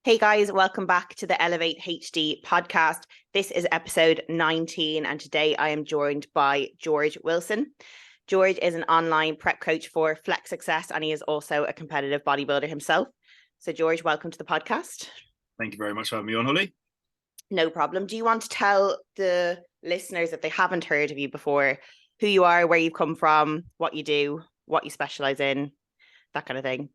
Hey guys, welcome back to the Elevate HD podcast. This is episode 19, and today I am joined by George Wilson. George is an online prep coach for Flex Success, and he is also a competitive bodybuilder himself. So, George, welcome to the podcast. Thank you very much for having me on, Holly. No problem. Do you want to tell the listeners, if they haven't heard of you before, who you are, where you've come from, what you do, what you specialize in, that kind of thing?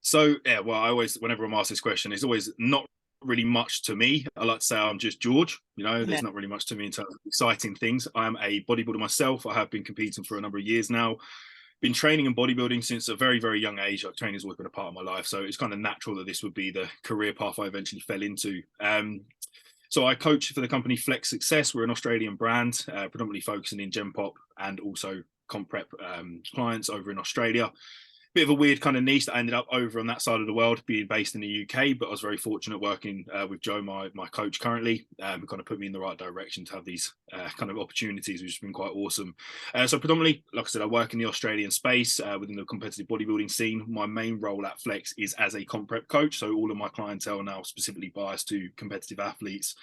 So, yeah, well, whenever I'm asked this question, it's always not really much to me. I like to say I'm just George. There's not really much to me in terms of exciting things. I'm a bodybuilder myself. I have been competing for a number of years now. Been training in bodybuilding since a very, very young age. Training has always been a part of my life. So it's kind of natural that this would be the career path I eventually fell into. So I coach for the company Flex Success. We're an Australian brand, predominantly focusing in Gen Pop and also comp prep clients over in Australia. Bit of a weird kind of niche that I ended up over on that side of the world, being based in the UK, but I was very fortunate working with Joe, my coach currently, who kind of put me in the right direction to have these kind of opportunities, which has been quite awesome. So predominantly, like I said, I work in the Australian space within the competitive bodybuilding scene. My main role at Flex is as a comp prep coach, so all of my clientele are now specifically biased to competitive athletes.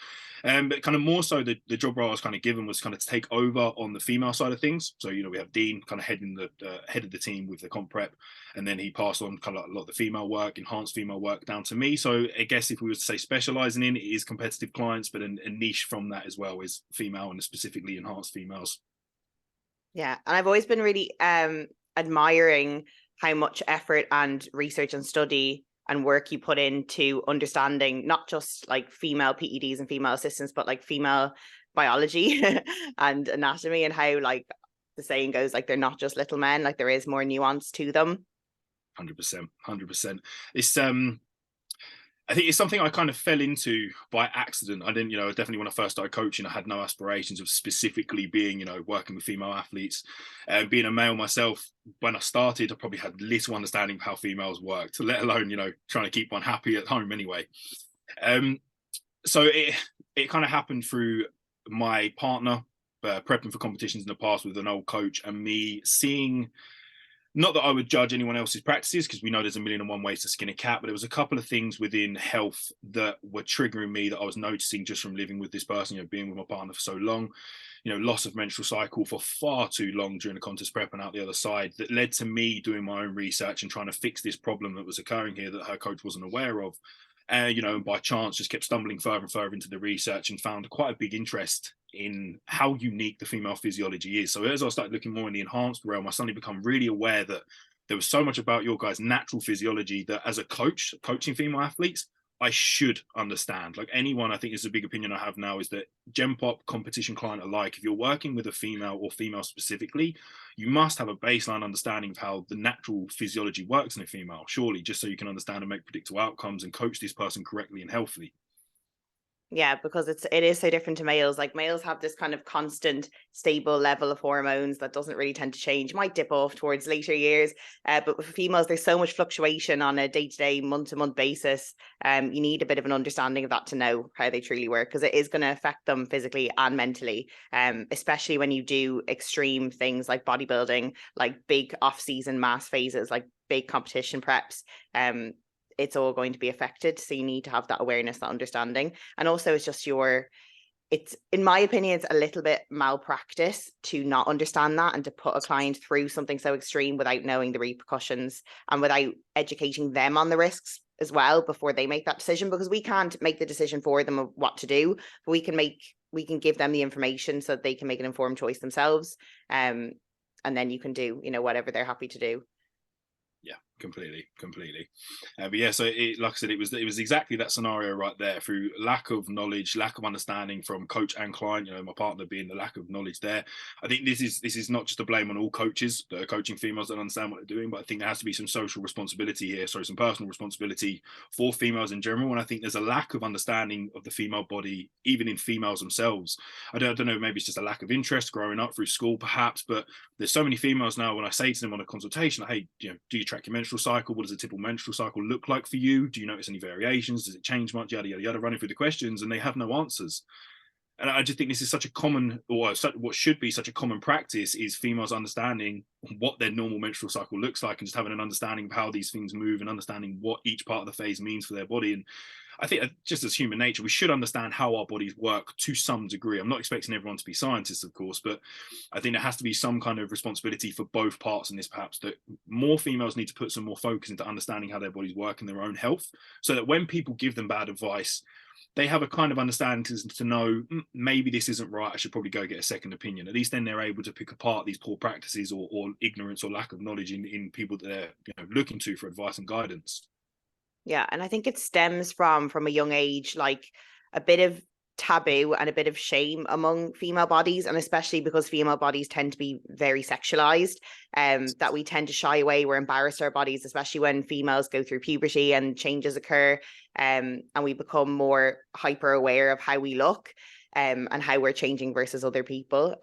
But kind of more so the job role I was kind of given was kind of to take over on the female side of things. So, we have Dean kind of heading the head of the team with the comp prep. And then he passed on kind of a lot of the female work, enhanced female work down to me. So I guess if we were to say specializing in, it is competitive clients, but a niche from that as well is female and specifically enhanced females. Yeah. And I've always been really admiring how much effort and research and study and work you put into understanding not just like female PEDs and female assistants, but like female biology and anatomy, and how, like the saying goes, like they're not just little men, like there is more nuance to them. 100%. It's I think it's something I kind of fell into by accident. I didn't, definitely when I first started coaching, I had no aspirations of specifically being, working with female athletes. Being a male myself, when I started, I probably had little understanding of how females worked, let alone, trying to keep one happy at home anyway. So it kind of happened through my partner prepping for competitions in the past with an old coach, and me seeing, not that I would judge anyone else's practices, because we know there's a million and one ways to skin a cat, but there was a couple of things within health that were triggering me that I was noticing just from living with this person, being with my partner for so long, loss of menstrual cycle for far too long during the contest prep and out the other side, that led to me doing my own research and trying to fix this problem that was occurring here that her coach wasn't aware of. And by chance just kept stumbling further and further into the research and found quite a big interest in how unique the female physiology is. So as I started looking more in the enhanced realm, I suddenly become really aware that there was so much about your guys' natural physiology that as a coach, coaching female athletes, I should understand. Like anyone, I think is a big opinion I have now, is that Gen Pop competition client alike, if you're working with a female or female specifically, you must have a baseline understanding of how the natural physiology works in a female, surely, just so you can understand and make predictable outcomes and coach this person correctly and healthily. Yeah, because it is so different to males. Like males have this kind of constant, stable level of hormones that doesn't really tend to change. Might dip off towards later years, but with females, there's so much fluctuation on a day-to-day, month-to-month basis. You need a bit of an understanding of that to know how they truly work, because it is going to affect them physically and mentally. Especially when you do extreme things like bodybuilding, like big off-season mass phases, like big competition preps. It's all going to be affected. So you need to have that awareness, that understanding. And also it's, in my opinion, it's a little bit malpractice to not understand that and to put a client through something so extreme without knowing the repercussions and without educating them on the risks as well before they make that decision, because we can't make the decision for them of what to do, but we can give them the information so that they can make an informed choice themselves. And then you can do, whatever they're happy to do. Yeah, completely. But yeah, so like I said, it was exactly that scenario right there. Through lack of knowledge, lack of understanding from coach and client, my partner being the lack of knowledge there. I think this is not just a blame on all coaches that are coaching females that understand what they're doing, but I think there has to be some social responsibility here, so some personal responsibility for females in general. And I think there's a lack of understanding of the female body, even in females themselves. I don't know, maybe it's just a lack of interest growing up through school, perhaps, but there's so many females now, when I say to them on a consultation, hey, do you track your menstrual cycle? What does a typical menstrual cycle look like for you? Do you notice any variations? Does it change much? Yada, yada, yada, running through the questions, and they have no answers. And I just think this is such a common, or what should be such a common practice, is females understanding what their normal menstrual cycle looks like, and just having an understanding of how these things move, and understanding what each part of the phase means for their body. And I think just as human nature, we should understand how our bodies work to some degree. I'm not expecting everyone to be scientists, of course, but I think there has to be some kind of responsibility for both parts in this, perhaps, that more females need to put some more focus into understanding how their bodies work and their own health, so that when people give them bad advice, they have a kind of understanding to know, maybe this isn't right, I should probably go get a second opinion. At least then they're able to pick apart these poor practices, or ignorance or lack of knowledge in people that they're looking to for advice and guidance. Yeah, and I think it stems from a young age, like a bit of taboo and a bit of shame among female bodies, and especially because female bodies tend to be very sexualized, that we tend to shy away. We're embarrassed our bodies, especially when females go through puberty and changes occur, and we become more hyper aware of how we look, and how we're changing versus other people.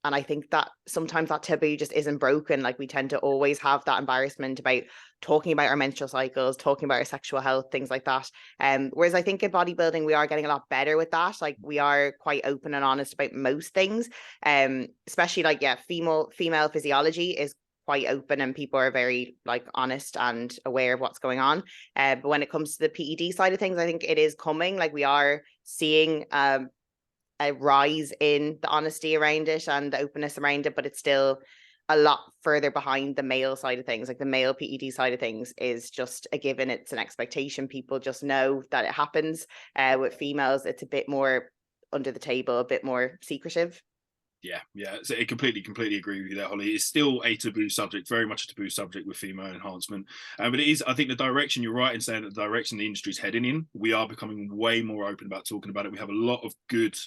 And I think that sometimes that taboo just isn't broken. Like, we tend to always have that embarrassment about talking about our menstrual cycles, talking about our sexual health, things like that. Whereas I think in bodybuilding, we are getting a lot better with that. Like, we are quite open and honest about most things. Especially like, yeah, female physiology is quite open, and people are very like honest and aware of what's going on. But when it comes to the PED side of things, I think it is coming. Like, we are seeing a rise in the honesty around it and the openness around it, but it's still a lot further behind the male side of things. Like, the male PED side of things is just a given, it's an expectation, people just know that it happens. With females, it's a bit more under the table, a bit more secretive. Yeah. So I completely agree with you there, Holly. It's still a taboo subject, very much a taboo subject with female enhancement. But it is, I think, the direction, you're right in saying that the direction the industry is heading in, we are becoming way more open about talking about it. We have a lot of good,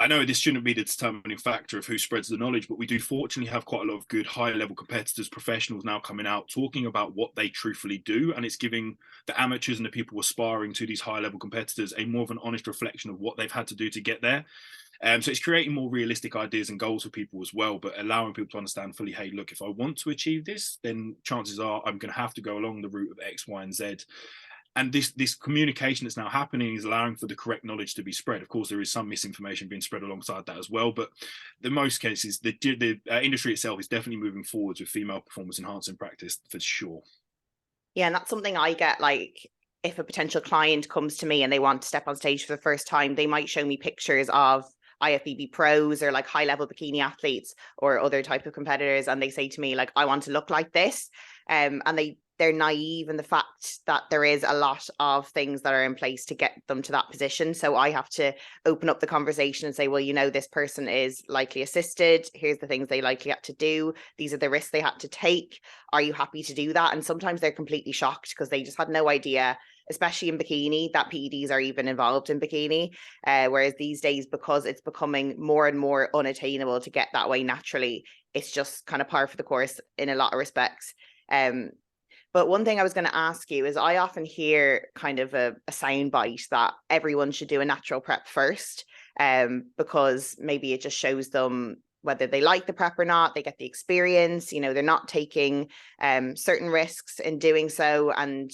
I know this shouldn't be the determining factor of who spreads the knowledge, but we do fortunately have quite a lot of good high level competitors, professionals now coming out talking about what they truthfully do. And it's giving the amateurs and the people aspiring to these high level competitors a more of an honest reflection of what they've had to do to get there. So it's creating more realistic ideas and goals for people as well, but allowing people to understand fully, hey, look, if I want to achieve this, then chances are I'm going to have to go along the route of X, Y, and Z. And this communication that's now happening is allowing for the correct knowledge to be spread. Of course, there is some misinformation being spread alongside that as well, but in most cases, the industry itself is definitely moving forwards with female performance enhancing practice for sure. Yeah, and that's something I get, like, if a potential client comes to me and they want to step on stage for the first time, they might show me pictures of IFBB pros or like high level bikini athletes or other type of competitors, and they say to me like, I want to look like this, and they're naive in the fact that there is a lot of things that are in place to get them to that position. So I have to open up the conversation and say, well, this person is likely assisted, here's the things they likely had to do, these are the risks they had to take, are you happy to do that? And sometimes they're completely shocked because they just had no idea, especially in bikini, that PEDs are even involved in bikini. Whereas these days, because it's becoming more and more unattainable to get that way naturally, it's just kind of par for the course in a lot of respects. But one thing I was going to ask you is, I often hear kind of a soundbite that everyone should do a natural prep first, because maybe it just shows them whether they like the prep or not, they get the experience, they're not taking certain risks in doing so. And,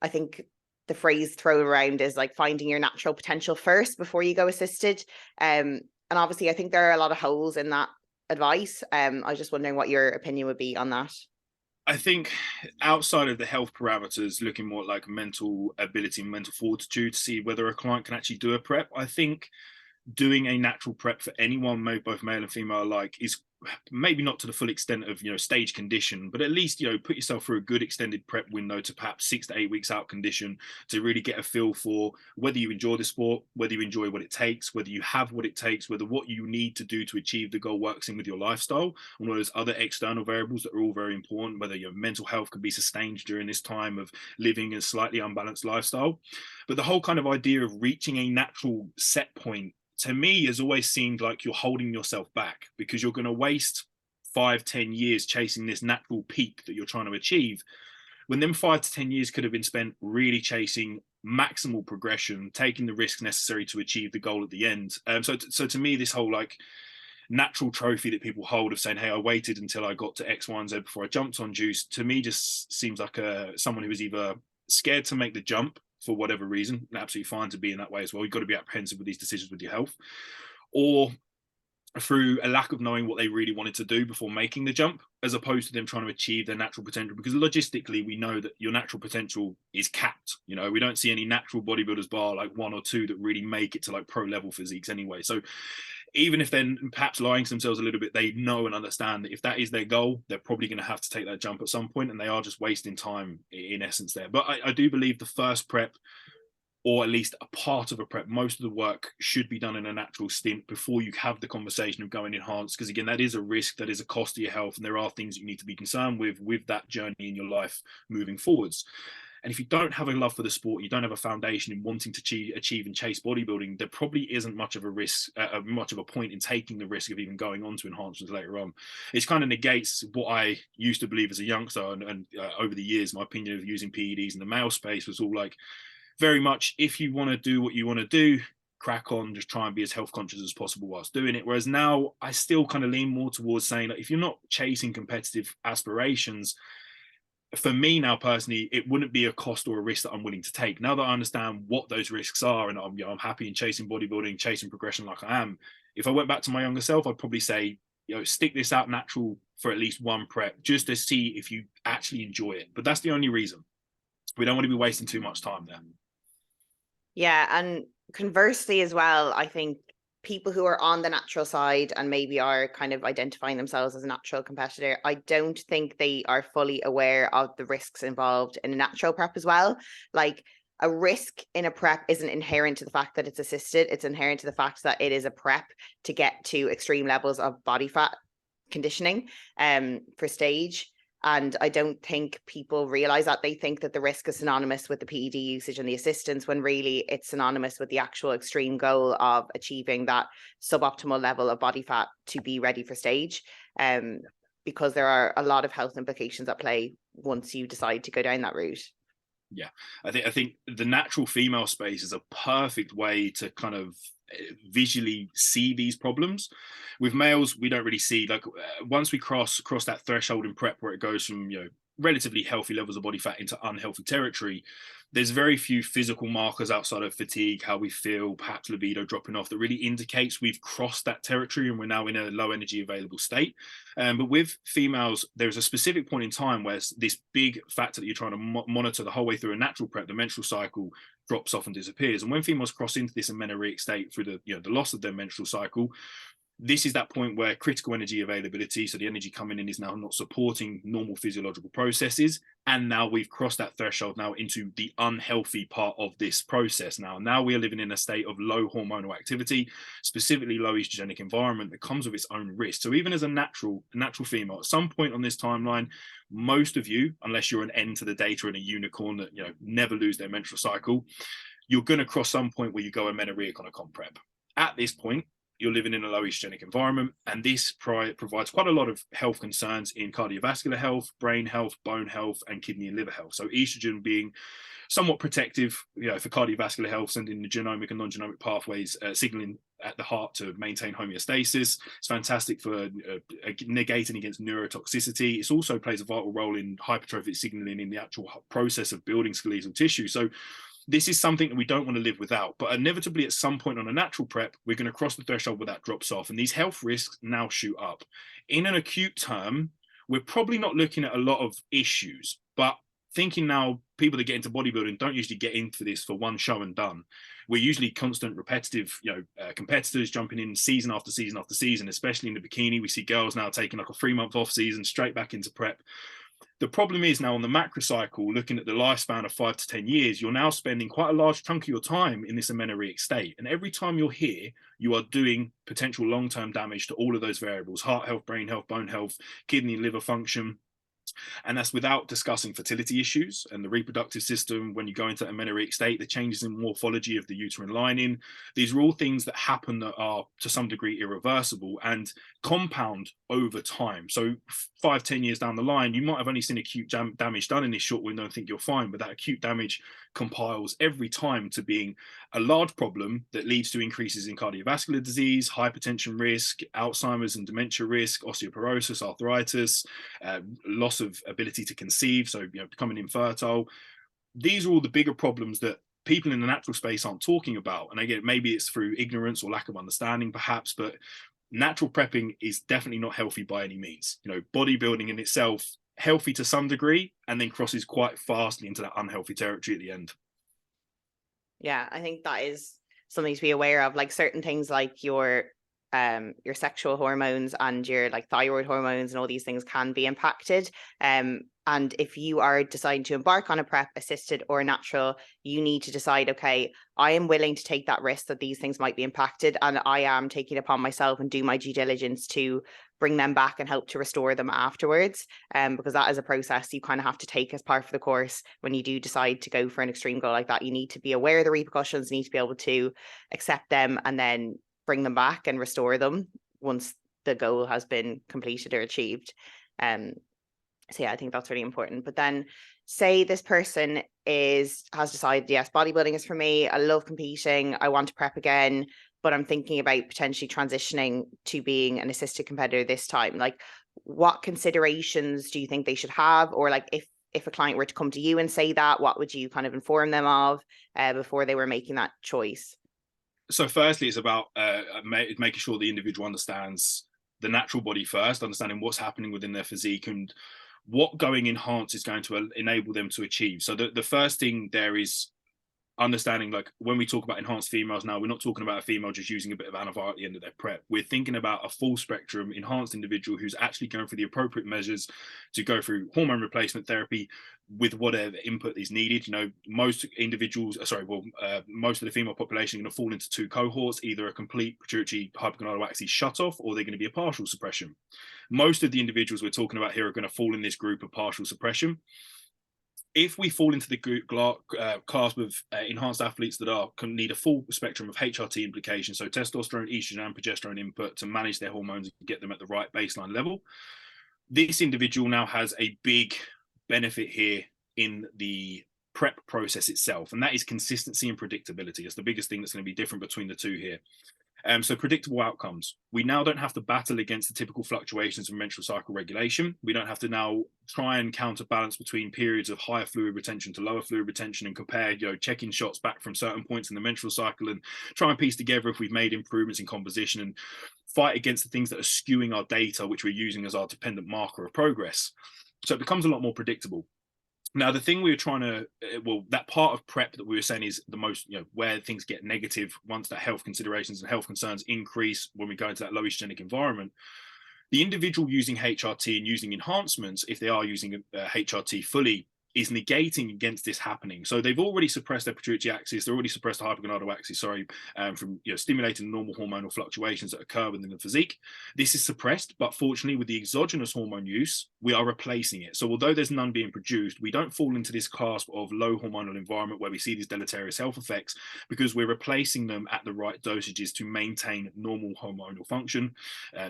I think the phrase thrown around is like finding your natural potential first before you go assisted. And obviously, I think there are a lot of holes in that advice. I was just wondering what your opinion would be on that. I think outside of the health parameters, looking more like mental ability and mental fortitude to see whether a client can actually do a prep, I think doing a natural prep for anyone, both male and female alike, is maybe not to the full extent of stage condition, but at least put yourself through a good extended prep window to perhaps 6 to 8 weeks out condition, to really get a feel for whether you enjoy the sport, whether you enjoy what it takes, whether you have what it takes, whether what you need to do to achieve the goal works in with your lifestyle, and all those other external variables that are all very important, whether your mental health can be sustained during this time of living a slightly unbalanced lifestyle. But the whole kind of idea of reaching a natural set point, to me, has always seemed like you're holding yourself back, because you're going to waste 5-10 years chasing this natural peak that you're trying to achieve, when them 5 to 10 years could have been spent really chasing maximal progression, taking the risks necessary to achieve the goal at the end. So to me, this whole like natural trophy that people hold of saying, hey, I waited until I got to X, Y, and Z before I jumped on juice, to me just seems like someone who is either scared to make the jump for whatever reason, absolutely fine to be in that way as well. You've got to be apprehensive with these decisions with your health, or through a lack of knowing what they really wanted to do before making the jump, as opposed to them trying to achieve their natural potential. Because logistically, we know that your natural potential is capped. You know, we don't see any natural bodybuilders bar like one or two that really make it to like pro level physiques anyway. So even if they're perhaps lying to themselves a little bit, they know and understand that if that is their goal, they're probably going to have to take that jump at some point, and they are just wasting time in essence there. But I do believe the first prep, or at least a part of a prep, most of the work should be done in a natural stint before you have the conversation of going enhanced. Because again, that is a risk, that is a cost to your health, and there are things you need to be concerned with that journey in your life moving forwards. And if you don't have a love for the sport, you don't have a foundation in wanting to achieve and chase bodybuilding, there probably isn't much of a risk, much of a point in taking the risk of even going on to enhancements later on. It kind of negates what I used to believe as a youngster, and over the years, my opinion of using PEDs in the male space was all like, very much, if you want to do what you want to do, crack on, just try and be as health conscious as possible whilst doing it. Whereas now I still kind of lean more towards saying that if you're not chasing competitive aspirations, for me now personally, it wouldn't be a cost or a risk that I'm willing to take. Now that I understand what those risks are, and I'm happy in chasing bodybuilding, chasing progression like I am, if I went back to my younger self, I'd probably say, stick this out natural for at least one prep, just to see if you actually enjoy it. But that's the only reason. We don't want to be wasting too much time there. Yeah, and conversely as well, I think people who are on the natural side and maybe are kind of identifying themselves as a natural competitor, I don't think they are fully aware of the risks involved in a natural prep as well. Like, a risk in a prep isn't inherent to the fact that it's assisted. It's inherent to the fact that it is a prep to get to extreme levels of body fat conditioning for stage. And I don't think people realize that. They think that the risk is synonymous with the PED usage and the assistance, when really it's synonymous with the actual extreme goal of achieving that suboptimal level of body fat to be ready for stage. Because there are a lot of health implications at play once you decide to go down that route. Yeah, I think the natural female space is a perfect way to kind of visually see these problems. With males, we don't really see, like, once we cross that threshold in prep where it goes from relatively healthy levels of body fat into unhealthy territory, there's very few physical markers outside of fatigue, how we feel, perhaps libido dropping off, that really indicates we've crossed that territory and we're now in a low energy available state. But with females, there's a specific point in time where this big factor that you're trying to monitor the whole way through a natural prep, the menstrual cycle, drops off and disappears. And when females cross into this amenorrheic state through the loss of their menstrual cycle, this is that point where critical energy availability, so the energy coming in, is now not supporting normal physiological processes. And now we've crossed that threshold now into the unhealthy part of this process. Now we are living in a state of low hormonal activity, specifically low estrogenic environment, that comes with its own risk. So even as a natural female, at some point on this timeline, most of you, unless you're an end to the data and a unicorn that never lose their menstrual cycle, you're going to cross some point where you go amenorrheic on a comp prep. At this point, you're living in a low estrogenic environment, and this provides quite a lot of health concerns in cardiovascular health, brain health, bone health, and kidney and liver health. So estrogen being somewhat protective, for cardiovascular health, sending the genomic and non-genomic pathways, signaling at the heart to maintain homeostasis. It's fantastic for negating against neurotoxicity. It also plays a vital role in hypertrophic signaling in the actual process of building skeletal tissue. So this is something that we don't want to live without, but inevitably at some point on a natural prep, we're going to cross the threshold where that drops off, and these health risks now shoot up. In an acute term, we're probably not looking at a lot of issues, but thinking now, people that get into bodybuilding don't usually get into this for one show and done. We're usually constant, repetitive, competitors jumping in season after season after season, especially in the bikini. We see girls now taking like a 3-month off season straight back into prep. The problem is now on the macro cycle, looking at the lifespan of 5 to 10 years, you're now spending quite a large chunk of your time in this amenorrheic state. And every time you're here, you are doing potential long-term damage to all of those variables: heart health, brain health, bone health, kidney and liver function. And that's without discussing fertility issues and the reproductive system. When you go into a amenorrheic state, the changes in morphology of the uterine lining, these are all things that happen that are to some degree irreversible and compound over time. So 5-10 years down the line, you might have only seen acute damage done in this short window and think you're fine, but that acute damage compiles every time to being a large problem that leads to increases in cardiovascular disease, hypertension risk, Alzheimer's and dementia risk, osteoporosis, arthritis, loss of ability to conceive, so becoming infertile. These are all the bigger problems that people in the natural space aren't talking about. And again, maybe it's through ignorance or lack of understanding perhaps, but natural prepping is definitely not healthy by any means. You know, bodybuilding in itself, healthy to some degree, and then crosses quite fastly into that unhealthy territory at the end. Yeah, I think that is something to be aware of. Like certain things like your sexual hormones and your like thyroid hormones and all these things can be impacted. And if you are deciding to embark on a prep, assisted or natural, you need to decide, okay, I am willing to take that risk that these things might be impacted, and I am taking it upon myself and do my due diligence to bring them back and help to restore them afterwards. Because that is a process you kind of have to take as part of the course when you do decide to go for an extreme goal like that. You need to be aware of the repercussions, you need to be able to accept them and then bring them back and restore them once the goal has been completed or achieved. So yeah, I think that's really important. But then say this person has decided, yes, bodybuilding is for me. I love competing. I want to prep again, but I'm thinking about potentially transitioning to being an assisted competitor this time. Like, what considerations do you think they should have? Or like if a client were to come to you and say that, what would you kind of inform them of before they were making that choice? So firstly, it's about making sure the individual understands the natural body first, understanding what's happening within their physique and what going enhance is going to enable them to achieve. So the first thing there is understanding, like when we talk about enhanced females now, we're not talking about a female just using a bit of Anavar at the end of their prep. We're thinking about a full spectrum enhanced individual who's actually going through the appropriate measures to go through hormone replacement therapy with whatever input is needed. You know, most individuals, most of the female population are going to fall into two cohorts, either a complete pituitary hypogonadal shut off, or they're going to be a partial suppression. Most of the individuals we're talking about here are going to fall in this group of partial suppression. If we fall into the class of enhanced athletes that need a full spectrum of HRT implications, so testosterone, estrogen, and progesterone input to manage their hormones and get them at the right baseline level, this individual now has a big benefit here in the prep process itself, and that is consistency and predictability. It's the biggest thing that's going to be different between the two here. So predictable outcomes. We now don't have to battle against the typical fluctuations of menstrual cycle regulation. We don't have to now try and counterbalance between periods of higher fluid retention to lower fluid retention and compare, checking shots back from certain points in the menstrual cycle and try and piece together if we've made improvements in composition and fight against the things that are skewing our data, which we're using as our dependent marker of progress. So it becomes a lot more predictable. Now, the thing we were trying to, that part of prep that we were saying is the most, where things get negative once that health considerations and health concerns increase when we go into that low estrogenic environment. The individual using HRT and using enhancements, if they are using HRT fully, is negating against this happening. So they've already suppressed their pituitary axis, they're already suppressed the hypogonadal axis, from stimulating normal hormonal fluctuations that occur within the physique. This is suppressed, but fortunately with the exogenous hormone use, we are replacing it. So although there's none being produced, we don't fall into this clasp of low hormonal environment where we see these deleterious health effects, because we're replacing them at the right dosages to maintain normal hormonal function,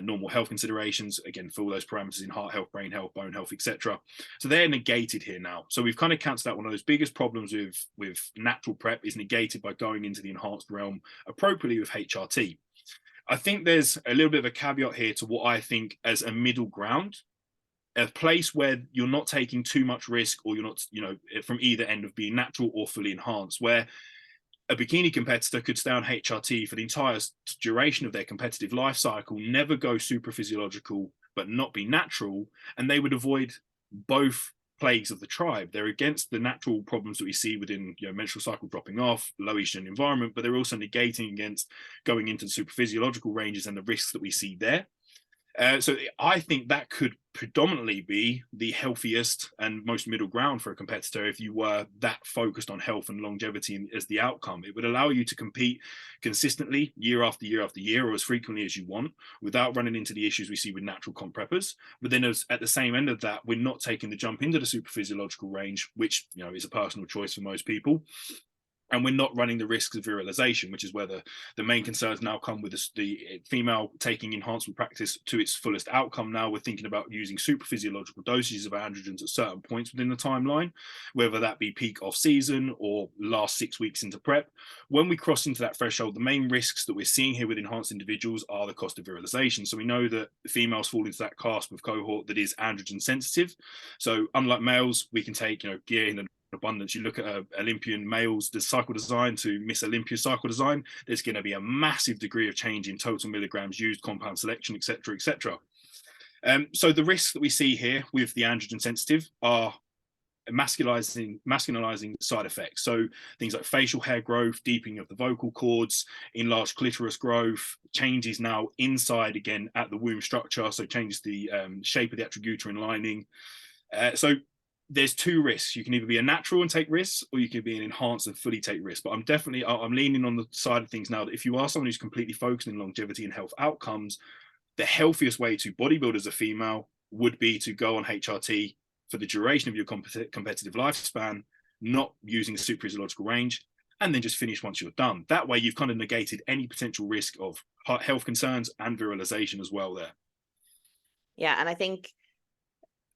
normal health considerations, again, for all those parameters in heart health, brain health, bone health, etc. So they're negated here now. So we've kind of cancelled out one of those biggest problems with natural prep is negated by going into the enhanced realm appropriately with HRT. I think there's a little bit of a caveat here to what I think as a middle ground, a place where you're not taking too much risk, or you're not, from either end of being natural or fully enhanced, where a bikini competitor could stay on HRT for the entire duration of their competitive life cycle, never go super physiological, but not be natural, and they would avoid both plagues of the tribe. They're against the natural problems that we see within menstrual cycle dropping off, low estrogen environment, but they're also negating against going into the super physiological ranges and the risks that we see there. So I think that could predominantly be the healthiest and most middle ground for a competitor. If you were that focused on health and longevity as the outcome, it would allow you to compete consistently year after year after year, or as frequently as you want, without running into the issues we see with natural comp preppers. But then at the same end of that, we're not taking the jump into the super physiological range, which is a personal choice for most people. And we're not running the risks of virilization, which is where the main concerns now come with the female taking enhancement practice to its fullest outcome. Now we're thinking about using super physiological dosages of androgens at certain points within the timeline, whether that be peak off season or last 6 weeks into prep. When we cross into that threshold, the main risks that we're seeing here with enhanced individuals are the cost of virilization. So we know that females fall into that clasp of cohort that is androgen sensitive. So unlike males, we can take gear in abundance. You look at Olympian males, the cycle design to Miss Olympia cycle design, there's going to be a massive degree of change in total milligrams used, compound selection, etc., etc. So the risks that we see here with the androgen sensitive are masculinizing side effects. So things like facial hair growth, deepening of the vocal cords, enlarged clitoris growth, changes now inside again at the womb structure, so changes the shape of the atrauguterine lining. So there's two risks. You can either be a natural and take risks, or you can be an enhanced and fully take risks. But I'm leaning on the side of things now that if you are someone who's completely focused on longevity and health outcomes, the healthiest way to bodybuild as a female would be to go on HRT for the duration of your competitive lifespan, not using a super physiological range, and then just finish once you're done. That way you've kind of negated any potential risk of health concerns and virilization as well there. Yeah, and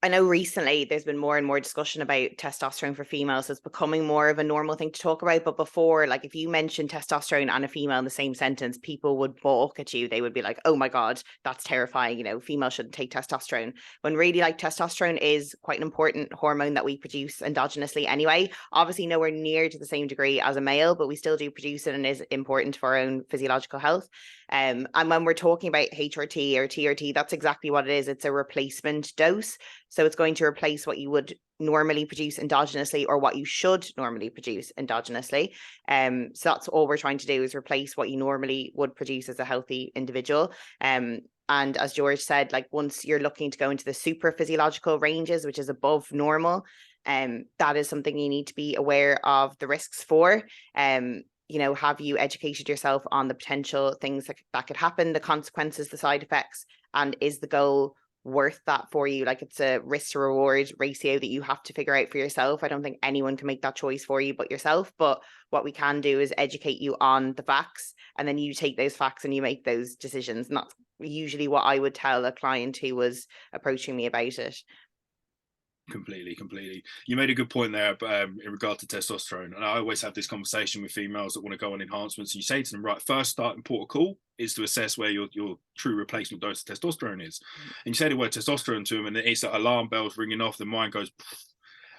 I know recently there's been more and more discussion about testosterone for females. It's becoming more of a normal thing to talk about. But before, like if you mentioned testosterone and a female in the same sentence, people would balk at you. They would be like, oh my God, that's terrifying. You know, females shouldn't take testosterone. When really like testosterone is quite an important hormone that we produce endogenously anyway. Obviously nowhere near to the same degree as a male, but we still do produce it and is important for our own physiological health. And when we're talking about HRT or TRT, that's exactly what it is. It's a replacement dose. So it's going to replace what you would normally produce endogenously or what you should normally produce endogenously. So that's all we're trying to do is replace what you normally would produce as a healthy individual. And as George said, like once you're looking to go into the super physiological ranges, which is above normal, that is something you need to be aware of the risks for. You know, have you educated yourself on the potential things that could happen, the consequences, the side effects, and is the goal worth that for you? Like it's a risk to reward ratio that you have to figure out for yourself. I don't think anyone can make that choice for you but yourself. But what we can do is educate you on the facts, and then you take those facts and you make those decisions. And that's usually what I would tell a client who was approaching me about it. Completely. You made a good point there in regard to testosterone. And I always have this conversation with females that want to go on enhancements. And you say to them, right, first starting port of call is to assess where your true replacement dose of testosterone is. And you say the word testosterone to them, and it's like alarm bells ringing off. The mind goes,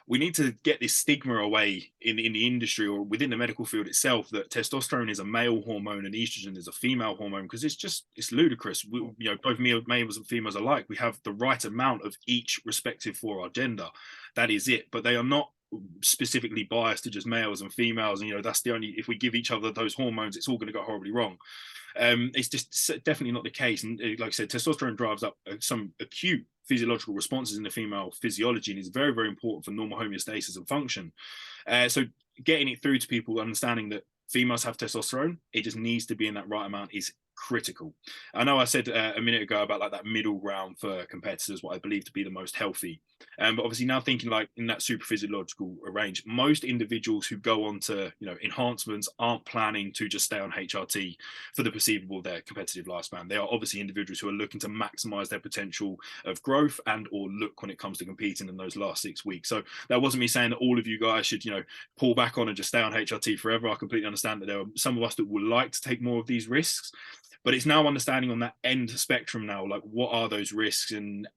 we need to get this stigma away in the industry or within the medical field itself that testosterone is a male hormone and estrogen is a female hormone, because it's ludicrous. Both males and females alike, we have the right amount of each respective for our gender. That is it. But they are not specifically biased to just males and females. And, that's the only, if we give each other those hormones, it's all going to go horribly wrong. It's just definitely not the case. And like I said, testosterone drives up some acute physiological responses in the female physiology and is very, very important for normal homeostasis and function. So getting it through to people, understanding that females have testosterone, it just needs to be in that right amount is critical. I know I said a minute ago about like that middle ground for competitors, what I believe to be the most healthy. But obviously now thinking like in that super physiological range, most individuals who go on to enhancements aren't planning to just stay on HRT for the perceivable their competitive lifespan. They are obviously individuals who are looking to maximize their potential of growth and or look when it comes to competing in those last 6 weeks. So that wasn't me saying that all of you guys should pull back on and just stay on HRT forever. I completely understand that there are some of us that would like to take more of these risks. But it's now understanding on that end spectrum now, like what are those risks and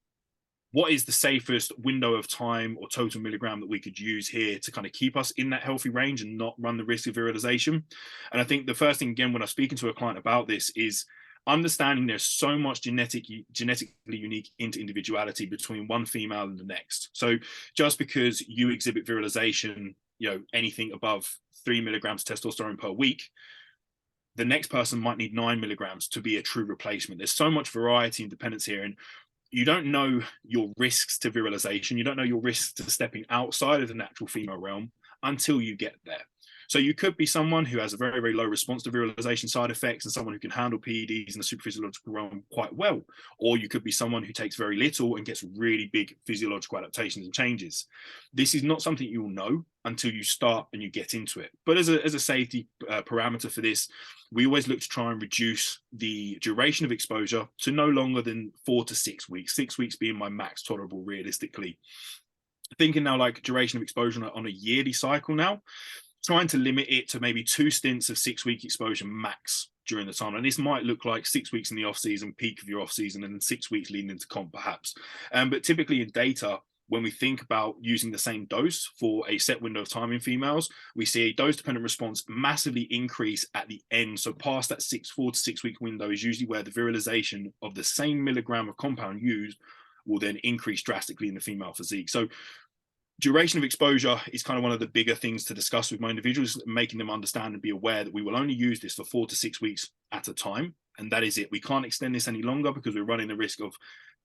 what is the safest window of time or total milligram that we could use here to kind of keep us in that healthy range and not run the risk of virilization. And I think the first thing, again, when I'm speaking to a client about this is understanding there's so much genetically unique individuality between one female and the next. So just because you exhibit virilization, anything above 3 milligrams testosterone per week, the next person might need 9 milligrams to be a true replacement. There's so much variety and dependence here. And you don't know your risks to virilization. You don't know your risks to stepping outside of the natural female realm until you get there. So you could be someone who has a very, very low response to virilization side effects and someone who can handle PEDs in the super physiological realm quite well. Or you could be someone who takes very little and gets really big physiological adaptations and changes. This is not something you will know until you start and you get into it. But as a safety parameter for this, we always look to try and reduce the duration of exposure to no longer than 4 to 6 weeks, 6 weeks being my max tolerable realistically. Thinking now like duration of exposure on a yearly cycle now, trying to limit it to maybe 2 stints of 6-week exposure max during the time. And this might look like 6 weeks in the off season, peak of your off season, and then 6 weeks leading into comp perhaps. But typically in data, when we think about using the same dose for a set window of time in females, we see a dose-dependent response massively increase at the end. So past that 4 to 6 week window is usually where the virilization of the same milligram of compound used will then increase drastically in the female physique. So duration of exposure is kind of one of the bigger things to discuss with my individuals, making them understand and be aware that we will only use this for 4 to 6 weeks at a time. And that is it. We can't extend this any longer because we're running the risk of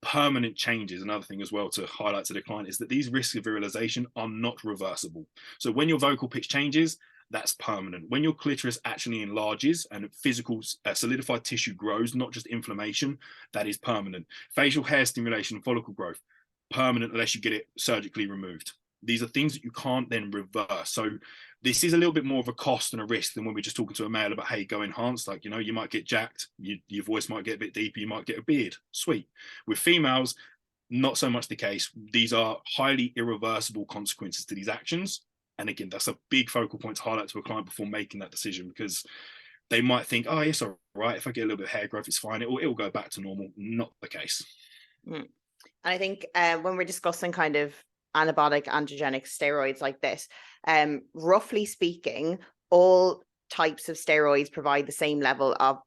permanent changes. Another thing as well to highlight to the client is that these risks of virilization are not reversible. So when your vocal pitch changes, that's permanent. When your clitoris actually enlarges and physical solidified tissue grows, not just inflammation, that is permanent. Facial hair stimulation, follicle growth, permanent unless you get it surgically removed. These are things that you can't then reverse. So this is a little bit more of a cost and a risk than when we're just talking to a male about, hey, go enhanced. Like, you know, you might get jacked, your voice might get a bit deeper, you might get a beard. Sweet. With females, not so much the case. These are highly irreversible consequences to these actions. And again, that's a big focal point to highlight to a client before making that decision, because they might think, oh, it's all right. If I get a little bit of hair growth, it's fine. It'll go back to normal. Not the case. And I think when we're discussing kind of anabolic androgenic steroids like this, roughly speaking, all types of steroids provide the same level of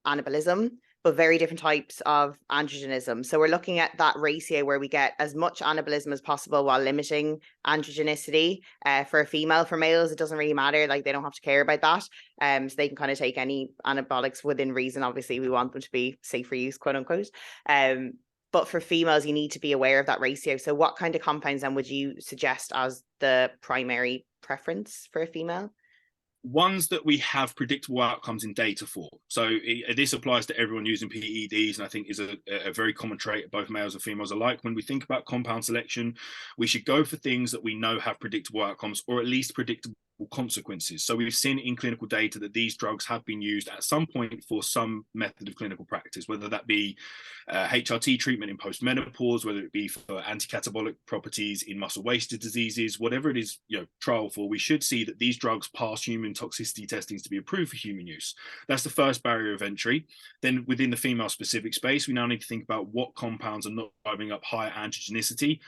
anabolism, but very different types of androgenism. So we're looking at that ratio where we get as much anabolism as possible while limiting androgenicity. For a female, for males, it doesn't really matter. Like, they don't have to care about that. So they can kind of take any anabolics within reason. Obviously, we want them to be safe for use, quote unquote. But for females, you need to be aware of that ratio. So what kind of compounds then would you suggest as the primary preference for a female? Ones that we have predictable outcomes in data for. So this applies to everyone using PEDs, and I think is a very common trait of both males and females alike. When we think about compound selection, we should go for things that we know have predictable outcomes, or at least predictable consequences. So we've seen in clinical data that these drugs have been used at some point for some method of clinical practice, whether that be HRT treatment in postmenopause, whether it be for anti-catabolic properties in muscle wasted diseases, whatever it is, you know, trial for, we should see that these drugs pass human toxicity testings to be approved for human use. That's the first barrier of entry. Then within the female specific space, we now need to think about what compounds are not driving up higher androgenicity,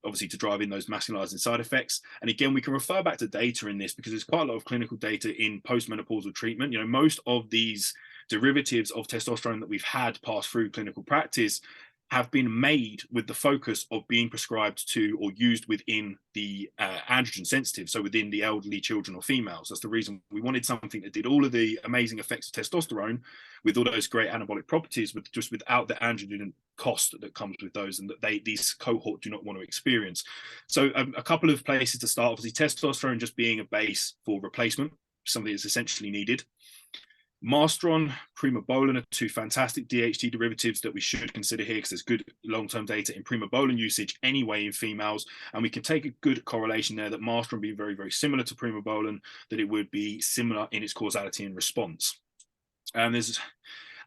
obviously to drive in those masculinizing side effects. And again, we can refer back to data in this because there's quite a lot of clinical data in postmenopausal treatment. You know, most of these derivatives of testosterone that we've had pass through clinical practice have been made with the focus of being prescribed to or used within the androgen sensitive, so within the elderly, children or females. That's the reason we wanted something that did all of the amazing effects of testosterone with all those great anabolic properties, but just without the androgen cost that comes with those, and that these cohort do not want to experience. So a couple of places to start. Obviously, testosterone just being a base for replacement, something that's essentially needed. Masteron, primobolan are two fantastic DHT derivatives that we should consider here because there's good long-term data in primobolan usage anyway in females, and we can take a good correlation there that Masteron being very, very similar to primobolan, that it would be similar in its causality and response. And there's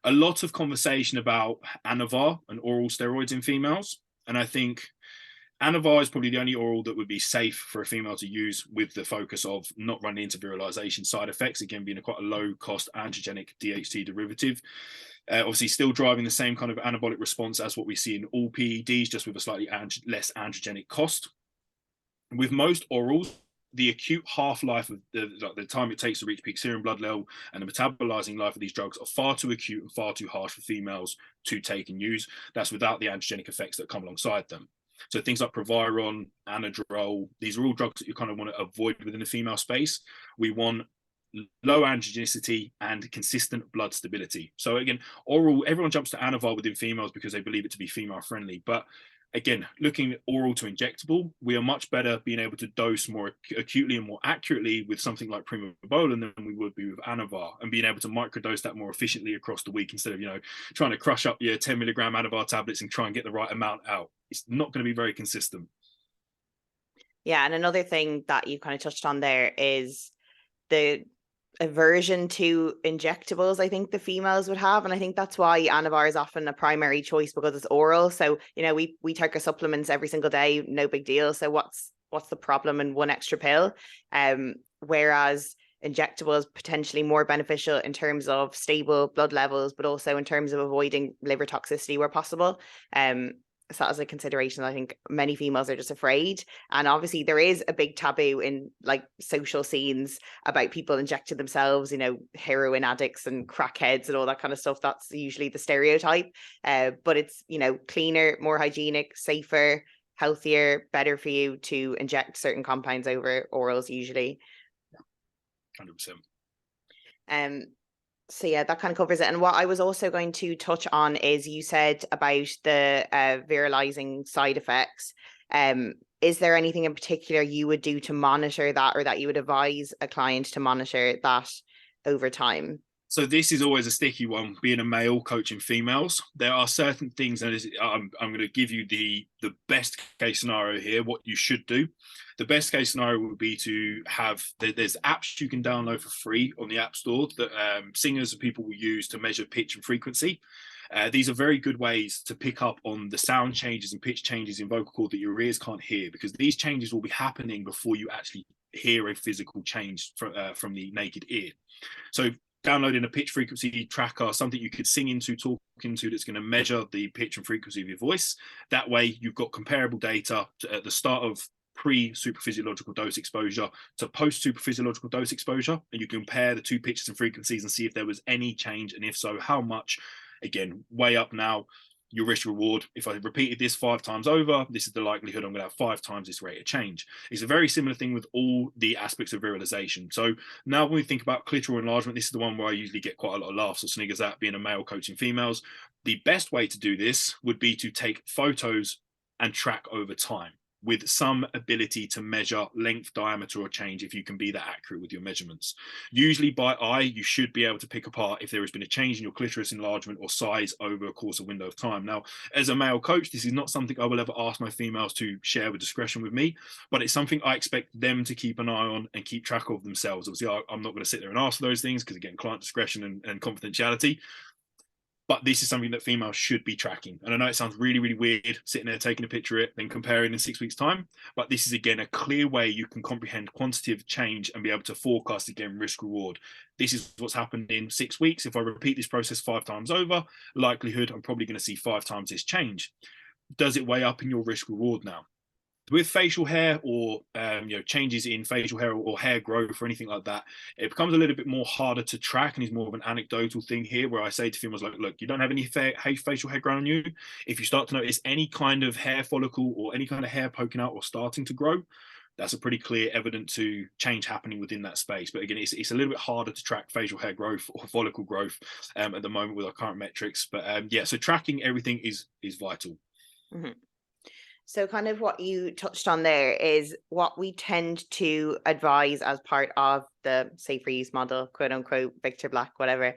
a lot of conversation about Anavar and oral steroids in females, and I think Anavar is probably the only oral that would be safe for a female to use with the focus of not running into virilization side effects, again, being quite a low-cost androgenic DHT derivative. Obviously, still driving the same kind of anabolic response as what we see in all PEDs, just with a slightly less androgenic cost. With most orals, the acute half-life of the time it takes to reach peak serum blood level and the metabolizing life of these drugs are far too acute and far too harsh for females to take and use. That's without the androgenic effects that come alongside them. So things like Proviron, Anadrol, these are all drugs that you kind of want to avoid within the female space. We want low androgenicity and consistent blood stability. So again, oral, everyone jumps to Anavar within females because they believe it to be female friendly. But again, looking at oral to injectable, we are much better being able to dose more acutely and more accurately with something like primobolan than we would be with Anavar, and being able to microdose that more efficiently across the week instead of, trying to crush up your 10 milligram Anavar tablets and try and get the right amount out. It's not going to be very consistent. Yeah, and another thing that you kind of touched on there is the aversion to injectables I think the females would have, and I think that's why Anavar is often a primary choice, because it's oral. So we take our supplements every single day, no big deal. So what's the problem in one extra pill? Whereas injectables potentially more beneficial in terms of stable blood levels, but also in terms of avoiding liver toxicity where possible. that as a consideration. I think many females are just afraid. And obviously there is a big taboo in like social scenes about people injecting themselves, you know, heroin addicts and crackheads and all that kind of stuff. That's usually the stereotype. But it's, you know, cleaner, more hygienic, safer, healthier, better for you to inject certain compounds over orals usually. 100%. So yeah, that kind of covers it. And what I was also going to touch on is you said about the virilizing side effects. Is there anything in particular you would do to monitor that, or that you would advise a client to monitor that over time? So this is always a sticky one, being a male coaching females. There are certain things, and I'm going to give you the best case scenario here, what you should do. The best case scenario would be to have, there's apps you can download for free on the App Store that singers and people will use to measure pitch and frequency. These are very good ways to pick up on the sound changes and pitch changes in vocal cord that your ears can't hear, because these changes will be happening before you actually hear a physical change from the naked ear. So downloading a pitch frequency tracker, something you could sing into, talk into, that's going to measure the pitch and frequency of your voice. That way you've got comparable data at the start of pre-supraphysiological dose exposure to post-supraphysiological dose exposure, and you compare the two pitches and frequencies and see if there was any change, and if so, how much. Again, way up now. Your risk reward, if I repeated this 5 times over, this is the likelihood I'm going to have 5 times this rate of change. It's a very similar thing with all the aspects of virilization. So now when we think about clitoral enlargement, this is the one where I usually get quite a lot of laughs or sniggers at, being a male coaching females. The best way to do this would be to take photos and track over time, with some ability to measure length, diameter, or change, if you can be that accurate with your measurements. Usually by eye, you should be able to pick apart if there has been a change in your clitoris enlargement or size over a course of window of time. Now, as a male coach, this is not something I will ever ask my females to share with discretion with me, but it's something I expect them to keep an eye on and keep track of themselves. Obviously, I'm not going to sit there and ask for those things, because again, client discretion and confidentiality. But this is something that females should be tracking. And I know it sounds really, really weird sitting there taking a picture of it, then comparing in 6 weeks' time. But this is, again, a clear way you can comprehend quantitative change and be able to forecast, again, risk reward. This is what's happened in 6 weeks. If I repeat this process 5 times over, likelihood I'm probably going to see 5 times this change. Does it weigh up in your risk reward now? With facial hair, or changes in facial hair or hair growth or anything like that, it becomes a little bit more harder to track, and is more of an anecdotal thing here, where I say to females, like, look, you don't have any facial hair growing on you. If you start to notice any kind of hair follicle or any kind of hair poking out or starting to grow, that's a pretty clear evidence to change happening within that space. But again, it's a little bit harder to track facial hair growth or follicle growth at the moment with our current metrics. But yeah, so tracking everything is vital. Mm-hmm. So kind of what you touched on there is what we tend to advise as part of the safe for use model, quote unquote, Victor Black, whatever,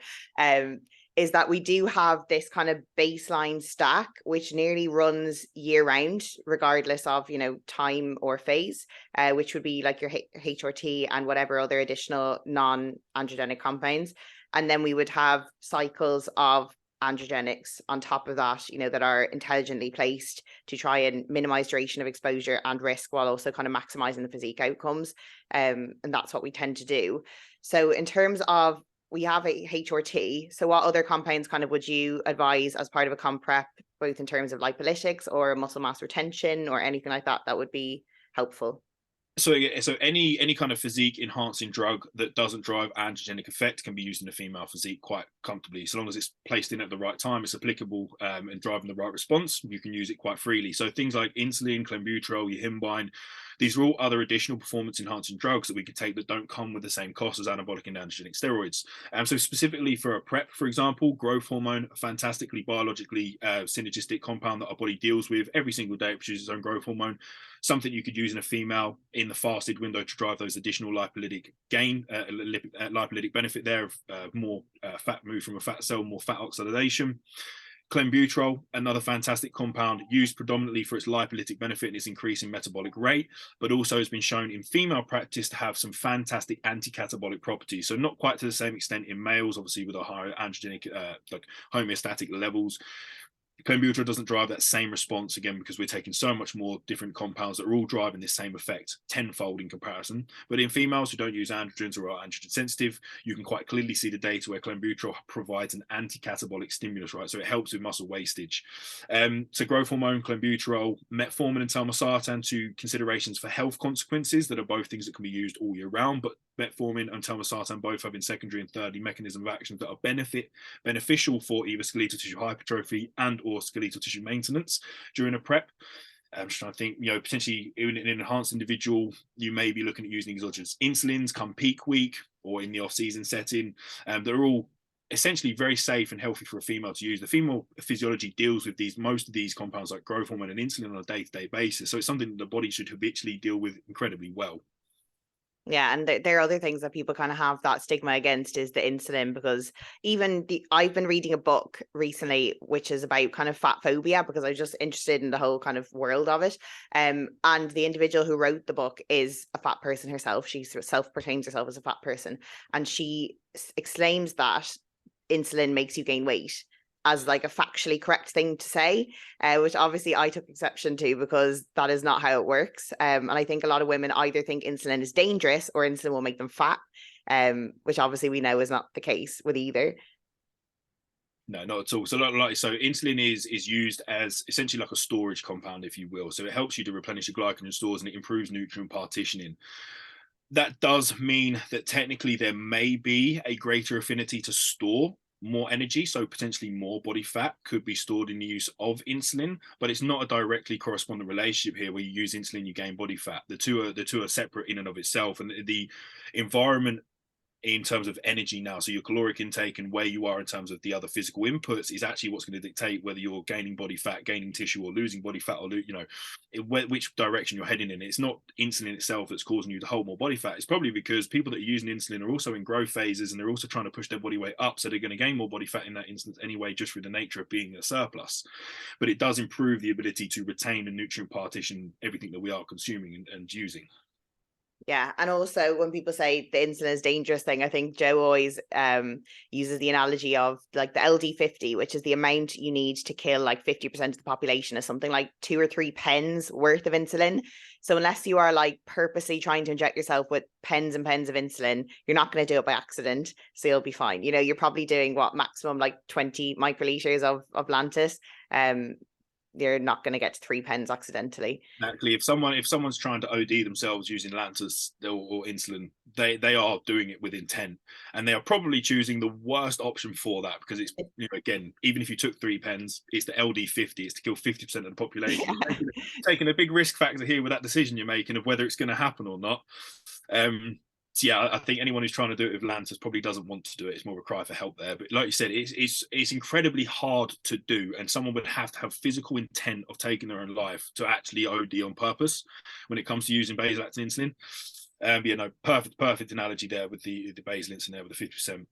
is that we do have this kind of baseline stack, which nearly runs year round, regardless of, you know, time or phase, which would be like your HRT and whatever other additional non-androgenic compounds. And then we would have cycles of androgenics on top of that, you know, that are intelligently placed to try and minimize duration of exposure and risk, while also kind of maximizing the physique outcomes. And that's what we tend to do. So in terms of, we have a HRT. So what other compounds kind of would you advise as part of a comp prep, both in terms of lipolytics or muscle mass retention or anything like that, that would be helpful? So any kind of physique enhancing drug that doesn't drive androgenic effect can be used in a female physique quite comfortably, so long as it's placed in at the right time, it's applicable, and driving the right response, you can use it quite freely. So things like insulin, clenbuterol, yohimbine, these are all other additional performance enhancing drugs that we could take that don't come with the same cost as anabolic and androgenic steroids. So specifically for a prep, for example, growth hormone, a fantastically biologically synergistic compound that our body deals with every single day. It produces its own growth hormone, something you could use in a female in the fasted window to drive those additional lipolytic gain, lipolytic benefit there of more fat moved from a fat cell, more fat oxidation. Clenbuterol, another fantastic compound used predominantly for its lipolytic benefit and its increasing metabolic rate, but also has been shown in female practice to have some fantastic anti-catabolic properties. So not quite to the same extent in males, obviously with a higher androgenic, like homeostatic levels. Clenbuterol doesn't drive that same response, again, because we're taking so much more different compounds that are all driving this same effect tenfold in comparison. But in females who don't use androgens or are androgen sensitive, you can quite clearly see the data where clenbuterol provides an anti-catabolic stimulus, right? So it helps with muscle wastage. So growth hormone, clenbuterol, metformin, and telmisartan, two considerations for health consequences that are both things that can be used all year round, but metformin and telmisartan both having secondary and thirdly mechanism of actions that are beneficial for either skeletal tissue hypertrophy and or skeletal tissue maintenance during a prep. I'm just trying to think, potentially in an enhanced individual, you may be looking at using exogenous insulins come peak week or in the off-season setting. They're all essentially very safe and healthy for a female to use. The female physiology deals with most of these compounds like growth hormone and insulin on a day-to-day basis. So it's something that the body should habitually deal with incredibly well. Yeah, and there are other things that people kind of have that stigma against is the insulin, because I've been reading a book recently which is about kind of fat phobia, because I was just interested in the whole kind of world of it. And the individual who wrote the book is a fat person herself. She self-proclaims herself as a fat person, and she exclaims that insulin makes you gain weight as like a factually correct thing to say, which obviously I took exception to, because that is not how it works. And I think a lot of women either think insulin is dangerous or insulin will make them fat, which obviously we know is not the case with either. No, not at all. So insulin is used as essentially like a storage compound, if you will. So it helps you to replenish your glycogen stores and it improves nutrient partitioning. That does mean that technically there may be a greater affinity to store more energy, so potentially more body fat could be stored in the use of insulin, but it's not a directly corresponding relationship here where you use insulin, you gain body fat. The two are separate in and of itself, and the environment in terms of energy now, so your caloric intake and where you are in terms of the other physical inputs is actually what's going to dictate whether you're gaining body fat, gaining tissue, or losing body fat, or which direction you're heading in. It's not insulin itself that's causing you to hold more body fat. It's probably because people that are using insulin are also in growth phases and they're also trying to push their body weight up, so they're going to gain more body fat in that instance anyway, just through the nature of being a surplus. But it does improve the ability to retain and nutrient partition everything that we are consuming and using. Yeah, and also when people say the insulin is dangerous thing, I think Joe always uses the analogy of like the LD50, which is the amount you need to kill like 50% of the population, is something like 2 or 3 pens worth of insulin. So unless you are like purposely trying to inject yourself with pens and pens of insulin, you're not going to do it by accident, so you'll be fine. You're probably doing what, maximum like 20 microliters of Lantus. You're not going to get to 3 pens accidentally. Exactly. If someone's trying to OD themselves using Lantus or insulin, they are doing it with intent, and they are probably choosing the worst option for that, because it's again, even if you took 3 pens, it's the LD50, it's to kill 50% of the population. Yeah. You're taking a big risk factor here with that decision you're making of whether it's going to happen or not. So yeah, I think anyone who's trying to do it with Lantus probably doesn't want to do it. It's more of a cry for help there. But like you said, it's incredibly hard to do, and someone would have to have physical intent of taking their own life to actually OD on purpose when it comes to using basal-acting insulin. Perfect analogy there with the basal insulin there with the 50%.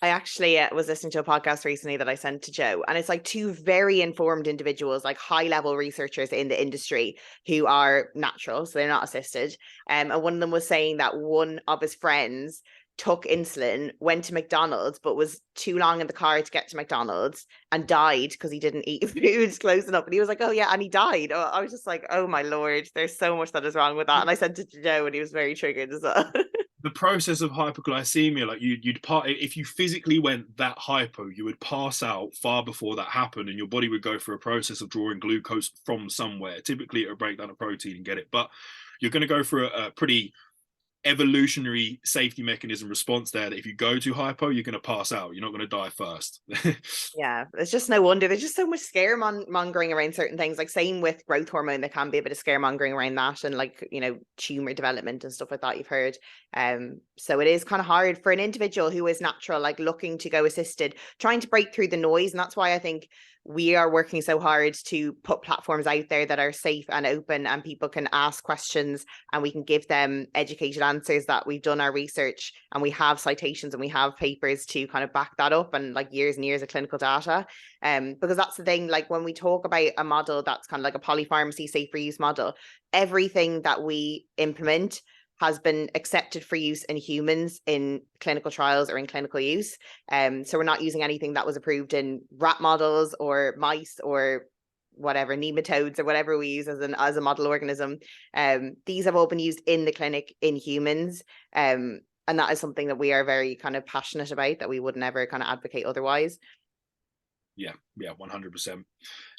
I actually was listening to a podcast recently that I sent to Joe, and it's like 2 very informed individuals, like high-level researchers in the industry who are natural, so they're not assisted. And one of them was saying that one of his friends took insulin, went to McDonald's, but was too long in the car to get to McDonald's and died because he didn't eat food close enough. And he was like, oh yeah, and he died. I was just like, oh my Lord, there's so much that is wrong with that. And I sent it to Joe and he was very triggered as well. The process of hypoglycemia, like if you physically went that hypo, you would pass out far before that happened, and your body would go through a process of drawing glucose from somewhere. Typically, it would break down a protein and get it, but you're going to go through a pretty evolutionary safety mechanism response there, that if you go to hypo, you're going to pass out. You're not going to die first. Yeah, it's just no wonder there's just so much scaremongering around certain things. Like same with growth hormone, there can be a bit of scaremongering around that, and like tumor development and stuff like that, you've heard. So it is kind of hard for an individual who is natural, like looking to go assisted, trying to break through the noise. And that's why I think we are working so hard to put platforms out there that are safe and open, and people can ask questions and we can give them educated answers, that we've done our research and we have citations and we have papers to kind of back that up, and like years and years of clinical data. Because that's the thing, like when we talk about a model that's kind of like a polypharmacy safe for use model, everything that we implement has been accepted for use in humans in clinical trials or in clinical use. So we're not using anything that was approved in rat models or mice or whatever, nematodes or whatever we use as a model organism. These have all been used in the clinic in humans. And that is something that we are very kind of passionate about, that we would never kind of advocate otherwise. Yeah, 100%.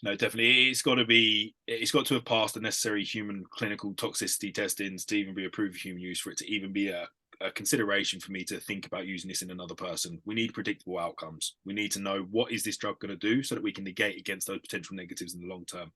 No, definitely. It's got to have passed the necessary human clinical toxicity testings to even be approved for human use, for it to even be a consideration for me to think about using this in another person. We need predictable outcomes. We need to know, what is this drug going to do, so that we can negate against those potential negatives in the long term.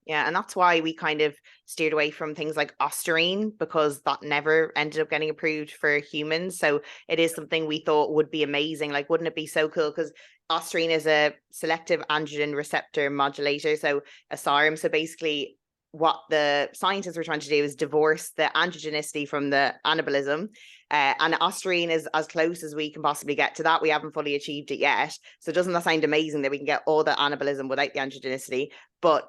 Yeah, and that's why we kind of steered away from things like ostarine, because that never ended up getting approved for humans. So it is something we thought would be amazing. Like, wouldn't it be so cool? Because ostarine is a selective androgen receptor modulator, so a SARM. So basically, what the scientists were trying to do is divorce the androgenicity from the anabolism. And ostarine is as close as we can possibly get to that. We haven't fully achieved it yet. So doesn't that sound amazing that we can get all the anabolism without the androgenicity? But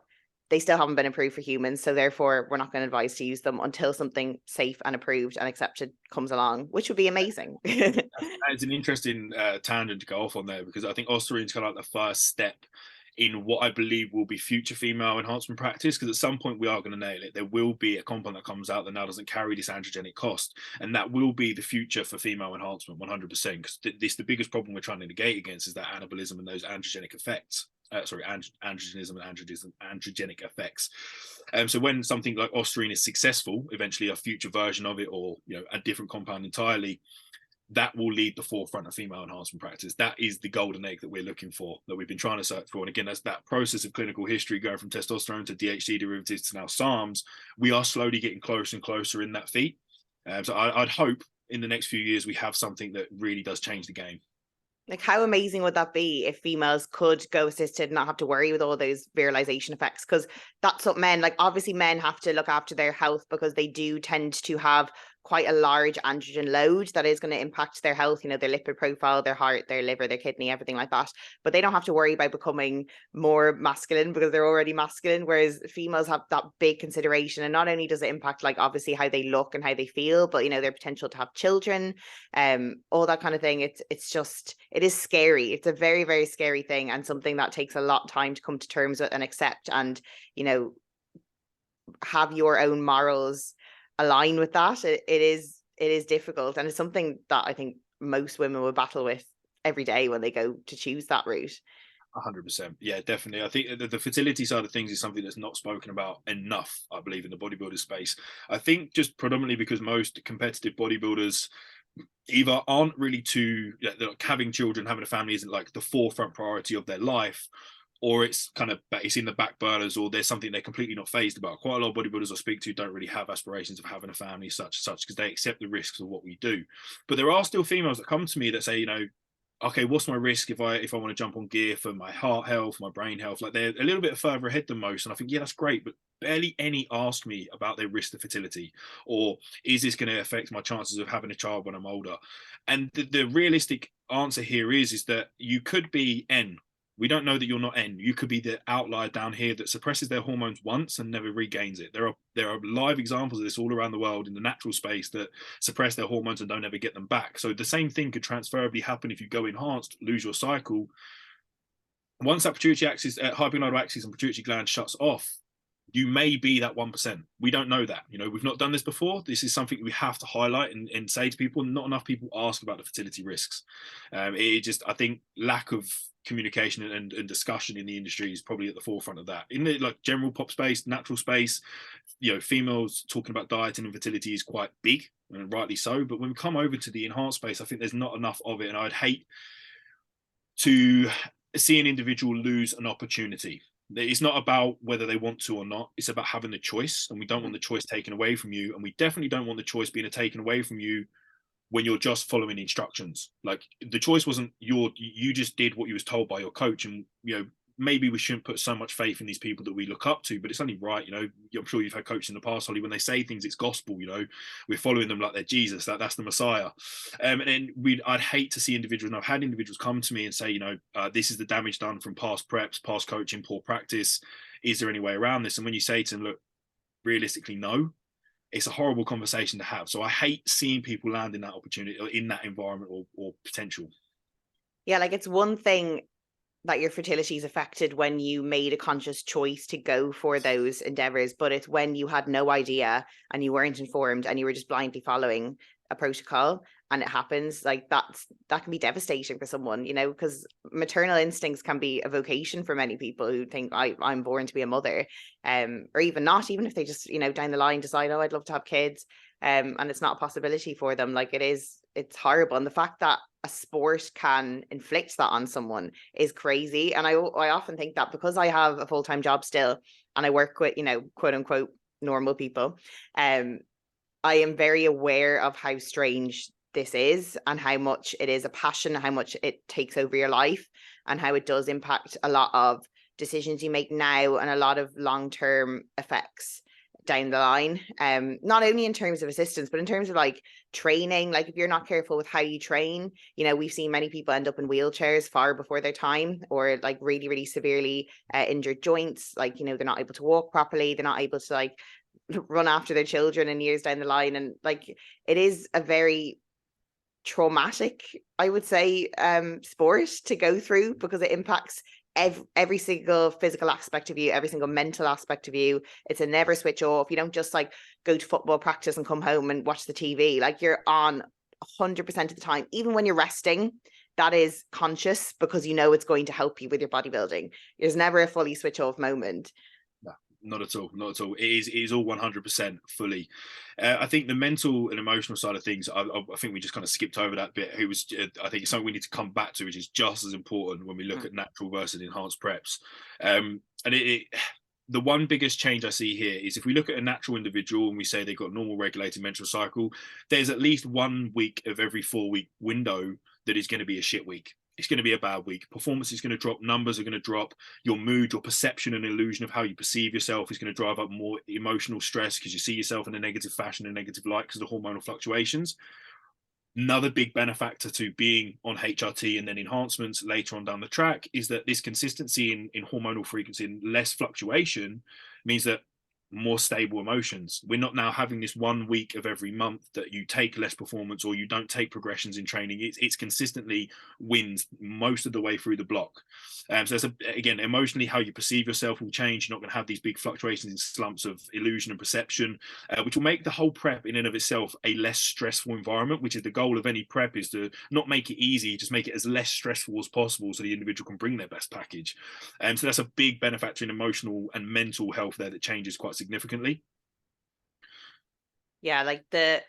they still haven't been approved for humans. So therefore, we're not going to advise to use them until something safe and approved and accepted comes along, which would be amazing. It's an interesting tangent to go off on there, because I think ostarine is kind of like the first step in what I believe will be future female enhancement practice, because at some point we are going to nail it. There will be a compound that comes out that now doesn't carry this androgenic cost, and that will be the future for female enhancement 100%, because the biggest problem we're trying to negate against is that anabolism and those androgenic effects. Androgenism and androgenic effects. So when something like ostarine is successful, eventually a future version of it, or a different compound entirely, that will lead the forefront of female enhancement practice. That is the golden egg that we're looking for, that we've been trying to search for. And again, that's that process of clinical history, going from testosterone to DHT derivatives to now SARMs. We are slowly getting closer and closer in that feat. So I'd hope in the next few years we have something that really does change the game. Like, how amazing would that be if females could go assisted and not have to worry with all those virilization effects? Because that's what men, like, obviously men have to look after their health, because they do tend to have quite a large androgen load that is going to impact their health, their lipid profile, their heart, their liver, their kidney, everything like that. But they don't have to worry about becoming more masculine, because they're already masculine, whereas females have that big consideration. And not only does it impact, like, obviously how they look and how they feel, but their potential to have children, all that kind of thing. It is scary. It's a very, very scary thing, and something that takes a lot of time to come to terms with and accept, and have your own morals align with that. It is difficult, and it's something that I think most women will battle with every day when they go to choose that route. 100%. Yeah, definitely. I think the fertility side of things is something that's not spoken about enough, I believe, in the bodybuilder space. I think just predominantly because most competitive bodybuilders either aren't really like having children, having a family isn't like the forefront priority of their life, or it's in the back burners, or there's something they're completely not phased about. Quite a lot of bodybuilders I speak to don't really have aspirations of having a family such, because they accept the risks of what we do. But there are still females that come to me that say, okay, what's my risk if I want to jump on gear for my heart health, my brain health? Like, they're a little bit further ahead than most. And I think, yeah, that's great, but barely any ask me about their risk to fertility, or is this going to affect my chances of having a child when I'm older? And the realistic answer here is that you could be N. We don't know that you're not N. You could be the outlier down here that suppresses their hormones once and never regains it. There are live examples of this all around the world in the natural space that suppress their hormones and don't ever get them back. So the same thing could transferably happen if you go enhanced, lose your cycle. Once that pituitary axis, hypogonadal axis and pituitary gland shuts off, you may be that 1%. We don't know that. We've not done this before. This is something we have to highlight and say to people. Not enough people ask about the fertility risks. I think lack of communication and discussion in the industry is probably at the forefront of that. In the general pop space, natural space, females talking about diet and infertility is quite big, and rightly so. But when we come over to the enhanced space, I think there's not enough of it, and I'd hate to see an individual lose an opportunity. It's not about whether they want to or not. It's about having the choice, and we don't want the choice taken away from you, and we definitely don't want the choice being taken away from you when you're just following instructions. Like, the choice wasn't you just did what you was told by your coach. And maybe we shouldn't put so much faith in these people that we look up to, but it's only right. I'm sure you've had coaches in the past, Holly, when they say things, it's gospel. We're following them like they're Jesus, that's the Messiah. And then I'd hate to see individuals, and I've had individuals come to me and say, this is the damage done from past preps, past coaching, poor practice. Is there any way around this? And when you say to them, look, realistically, no. it's a horrible conversation to have. So I hate seeing people land in that opportunity or in that environment or potential. Yeah, like it's one thing that your fertility is affected when you made a conscious choice to go for those endeavors, but it's when you had no idea and you weren't informed and you were just blindly following a protocol and it happens. Like that can be devastating for someone, you know, because maternal instincts can be a vocation for many people who think I'm born to be a mother, or even not, even if they just, you know, down the line decide, oh, I'd love to have kids, and it's not a possibility for them. Like it's horrible. And the fact that a sport can inflict that on someone is crazy. And I often think that because I have a full-time job still and I work with, you know, quote unquote normal people, I am very aware of how strange this is and how much it is a passion, how much it takes over your life, and how it does impact a lot of decisions you make now and a lot of long-term effects down the line. Not only in terms of assistance, but in terms of like training. Like if you're not careful with how you train, you know, we've seen many people end up in wheelchairs far before their time, or like really, really severely injured joints. Like, you know, they're not able to walk properly. They're not able to like run after their children in years down the line. And like it is a very traumatic, I would say, sport to go through because it impacts every single physical aspect of you, every single mental aspect of you. It's a never switch off. You don't just like go to football practice and come home and watch the TV. Like you're on 100% of the time. Even when you're resting, that is conscious because you know it's going to help you with your bodybuilding. There's never a fully switch off moment. Not at all. Not at all. It is all 100% fully. I think the mental and emotional side of things, I think we just kind of skipped over that bit. I think it's something we need to come back to, which is just as important when we look at natural versus enhanced preps. And the one biggest change I see here is if we look at a natural individual and we say they've got a normal regulated menstrual cycle, there's at least 1 week of every 4-week window that is going to be a shit week. It's going to be a bad week. Performance is going to drop. Numbers are going to drop. Your mood, your perception and illusion of how you perceive yourself is going to drive up more emotional stress because you see yourself in a negative fashion, a negative light because of the hormonal fluctuations. Another big benefactor to being on HRT and then enhancements later on down the track is that this consistency in hormonal frequency and less fluctuation means that more stable emotions. We're not now having this 1 week of every month that you take less performance or you don't take progressions in training. It's consistently wins most of the way through the block. So that's again, emotionally, how you perceive yourself will change. You're not going to have these big fluctuations in slumps of illusion and perception, which will make the whole prep in and of itself a less stressful environment, which is the goal of any prep, is to not make it easy, just make it as less stressful as possible so the individual can bring their best package. So that's a big benefactor in emotional and mental health there that changes quite significantly. Yeah, like the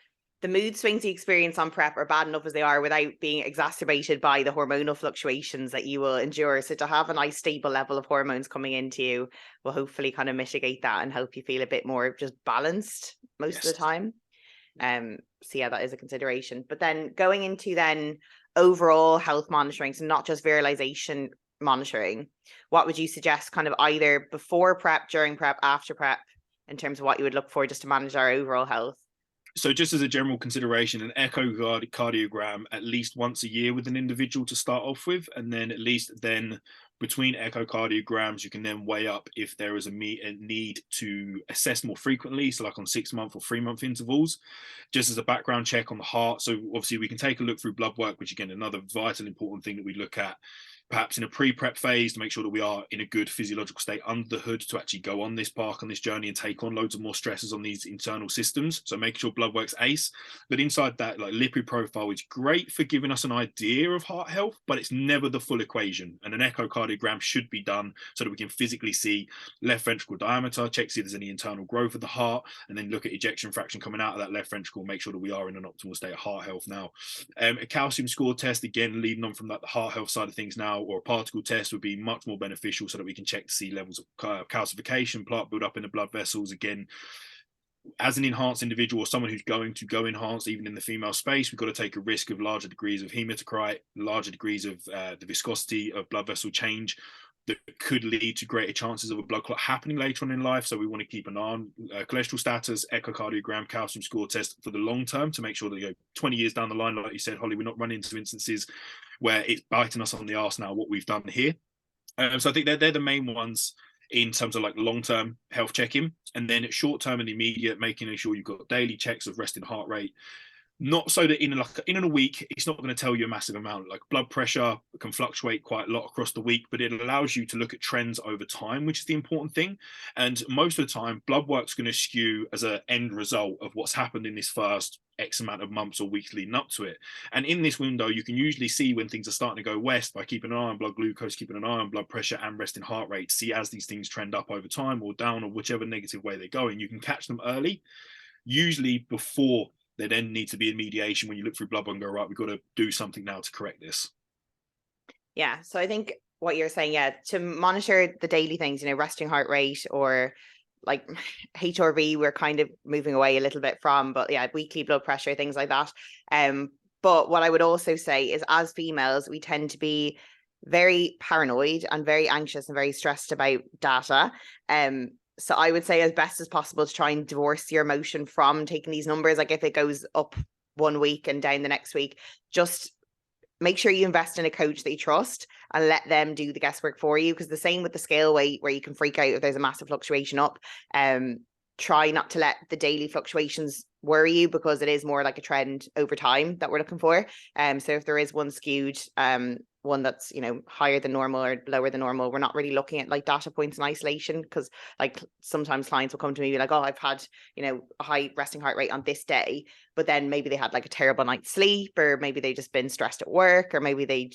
mood swings you experience on prep are bad enough as they are without being exacerbated by the hormonal fluctuations that you will endure. So to have a nice stable level of hormones coming into you will hopefully kind of mitigate that and help you feel a bit more just balanced most of the time. So yeah, that is a consideration. But then going into then overall health monitoring, so not just virilization monitoring, what would you suggest kind of either before prep, during prep, after prep, in terms of what you would look for just to manage our overall health? So just as a general consideration, an echocardiogram at least once a year with an individual to start off with, and then at least then between echocardiograms, you can then weigh up if there is a need to assess more frequently, so like on 6-month or 3-month intervals, just as a background check on the heart. So obviously we can take a look through blood work, which again, another vital important thing that we look at perhaps in a pre-prep phase to make sure that we are in a good physiological state under the hood to actually go on this path, on this journey, and take on loads of more stresses on these internal systems. So making sure blood work's ace. But inside that, like lipid profile is great for giving us an idea of heart health, but it's never the full equation. And an echocardiogram should be done so that we can physically see left ventricle diameter, check see if there's any internal growth of the heart, and then look at ejection fraction coming out of that left ventricle, make sure that we are in an optimal state of heart health now. A calcium score test, again, leading on from that, the heart health side of things now, or a particle test would be much more beneficial so that we can check to see levels of calcification, plaque build up in the blood vessels. Again, as an enhanced individual or someone who's going to go enhanced, even in the female space, we've got to take a risk of larger degrees of hematocrit, larger degrees of the viscosity of blood vessel change that could lead to greater chances of a blood clot happening later on in life. So we want to keep an eye on cholesterol status, echocardiogram, calcium score test for the long term to make sure that, you know, 20 years down the line, like you said, Holly, we're not running into instances where it's biting us on the arse now what we've done here. So I think they're the main ones in terms of like long-term health check-in, and then short-term and immediate, making sure you've got daily checks of resting heart rate. Not so that in a week, it's not going to tell you a massive amount. Like blood pressure can fluctuate quite a lot across the week, but it allows you to look at trends over time, which is the important thing. And most of the time, blood work's going to skew as an end result of what's happened in this first X amount of months or weeks leading up to it. And in this window, you can usually see when things are starting to go west by keeping an eye on blood glucose, keeping an eye on blood pressure and resting heart rate, see as these things trend up over time or down or whichever negative way they're going. You can catch them early, usually before there then needs to be a mediation when you look through blood and go, right, we've got to do something now to correct this. Yeah. So I think what you're saying, yeah, to monitor the daily things, you know, resting heart rate or like HRV, we're kind of moving away a little bit from, but yeah, weekly blood pressure, things like that. But what I would also say is as females, we tend to be very paranoid and very anxious and very stressed about data. So I would say as best as possible to try and divorce your emotion from taking these numbers. Like if it goes up one week and down the next week, just make sure you invest in a coach that you trust and let them do the guesswork for you. Because the same with the scale weight, where you can freak out if there's a massive fluctuation up. Try not to let the daily fluctuations worry you, because it is more like a trend over time that we're looking for. So if there is one skewed, one that's, you know, higher than normal or lower than normal, we're not really looking at like data points in isolation, because like sometimes clients will come to me and be like, oh, I've had, you know, a high resting heart rate on this day, but then maybe they had like a terrible night's sleep, or maybe they just been stressed at work, or maybe they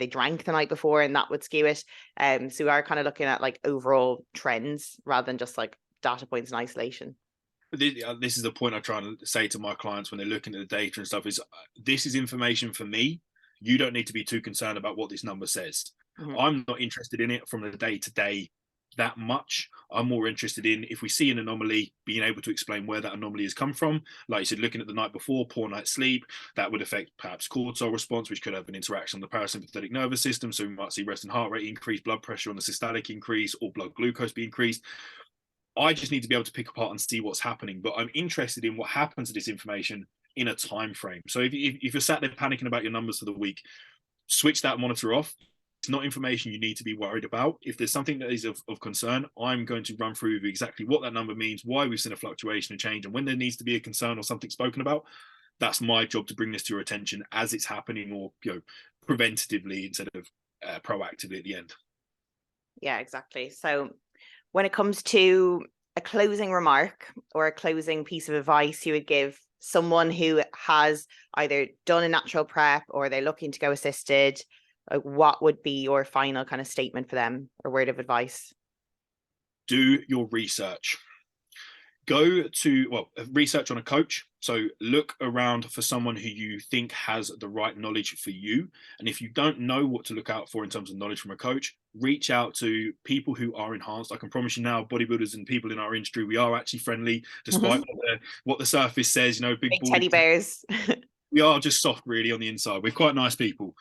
drank the night before and that would skew it. So we are kind of looking at like overall trends rather than just like data points in isolation. This is the point I try to say to my clients when they're looking at the data and stuff, is this is information for me. You don't need to be too concerned about what this number says. Mm-hmm. I'm not interested in it from the day to day that much. I'm more interested in, if we see an anomaly, being able to explain where that anomaly has come from. Like you said, looking at the night before, poor night's sleep, that would affect perhaps cortisol response, which could have an interaction on the parasympathetic nervous system. So we might see resting heart rate increase, blood pressure on the systolic increase, or blood glucose be increased. I just need to be able to pick apart and see what's happening, but I'm interested in what happens to this information in a time frame. So if you're sat there panicking about your numbers for the week, switch that monitor off. It's not information you need to be worried about. If there's something that is of concern, I'm going to run through exactly what that number means, why we've seen a fluctuation and change, and when there needs to be a concern or something spoken about. That's my job, to bring this to your attention as it's happening, or, you know, preventatively instead of proactively at the end. Yeah, exactly. So when it comes to a closing remark or a closing piece of advice you would give someone who has either done a natural prep or they're looking to go assisted, what would be your final kind of statement for them or word of advice? Do your research. Go to, research on a coach. So look around for someone who you think has the right knowledge for you. And if you don't know what to look out for in terms of knowledge from a coach, reach out to people who are enhanced. I can promise you now, bodybuilders and people in our industry, we are actually friendly, despite what the surface says, you know, big teddy bears. We are just soft, really, on the inside. We're quite nice people.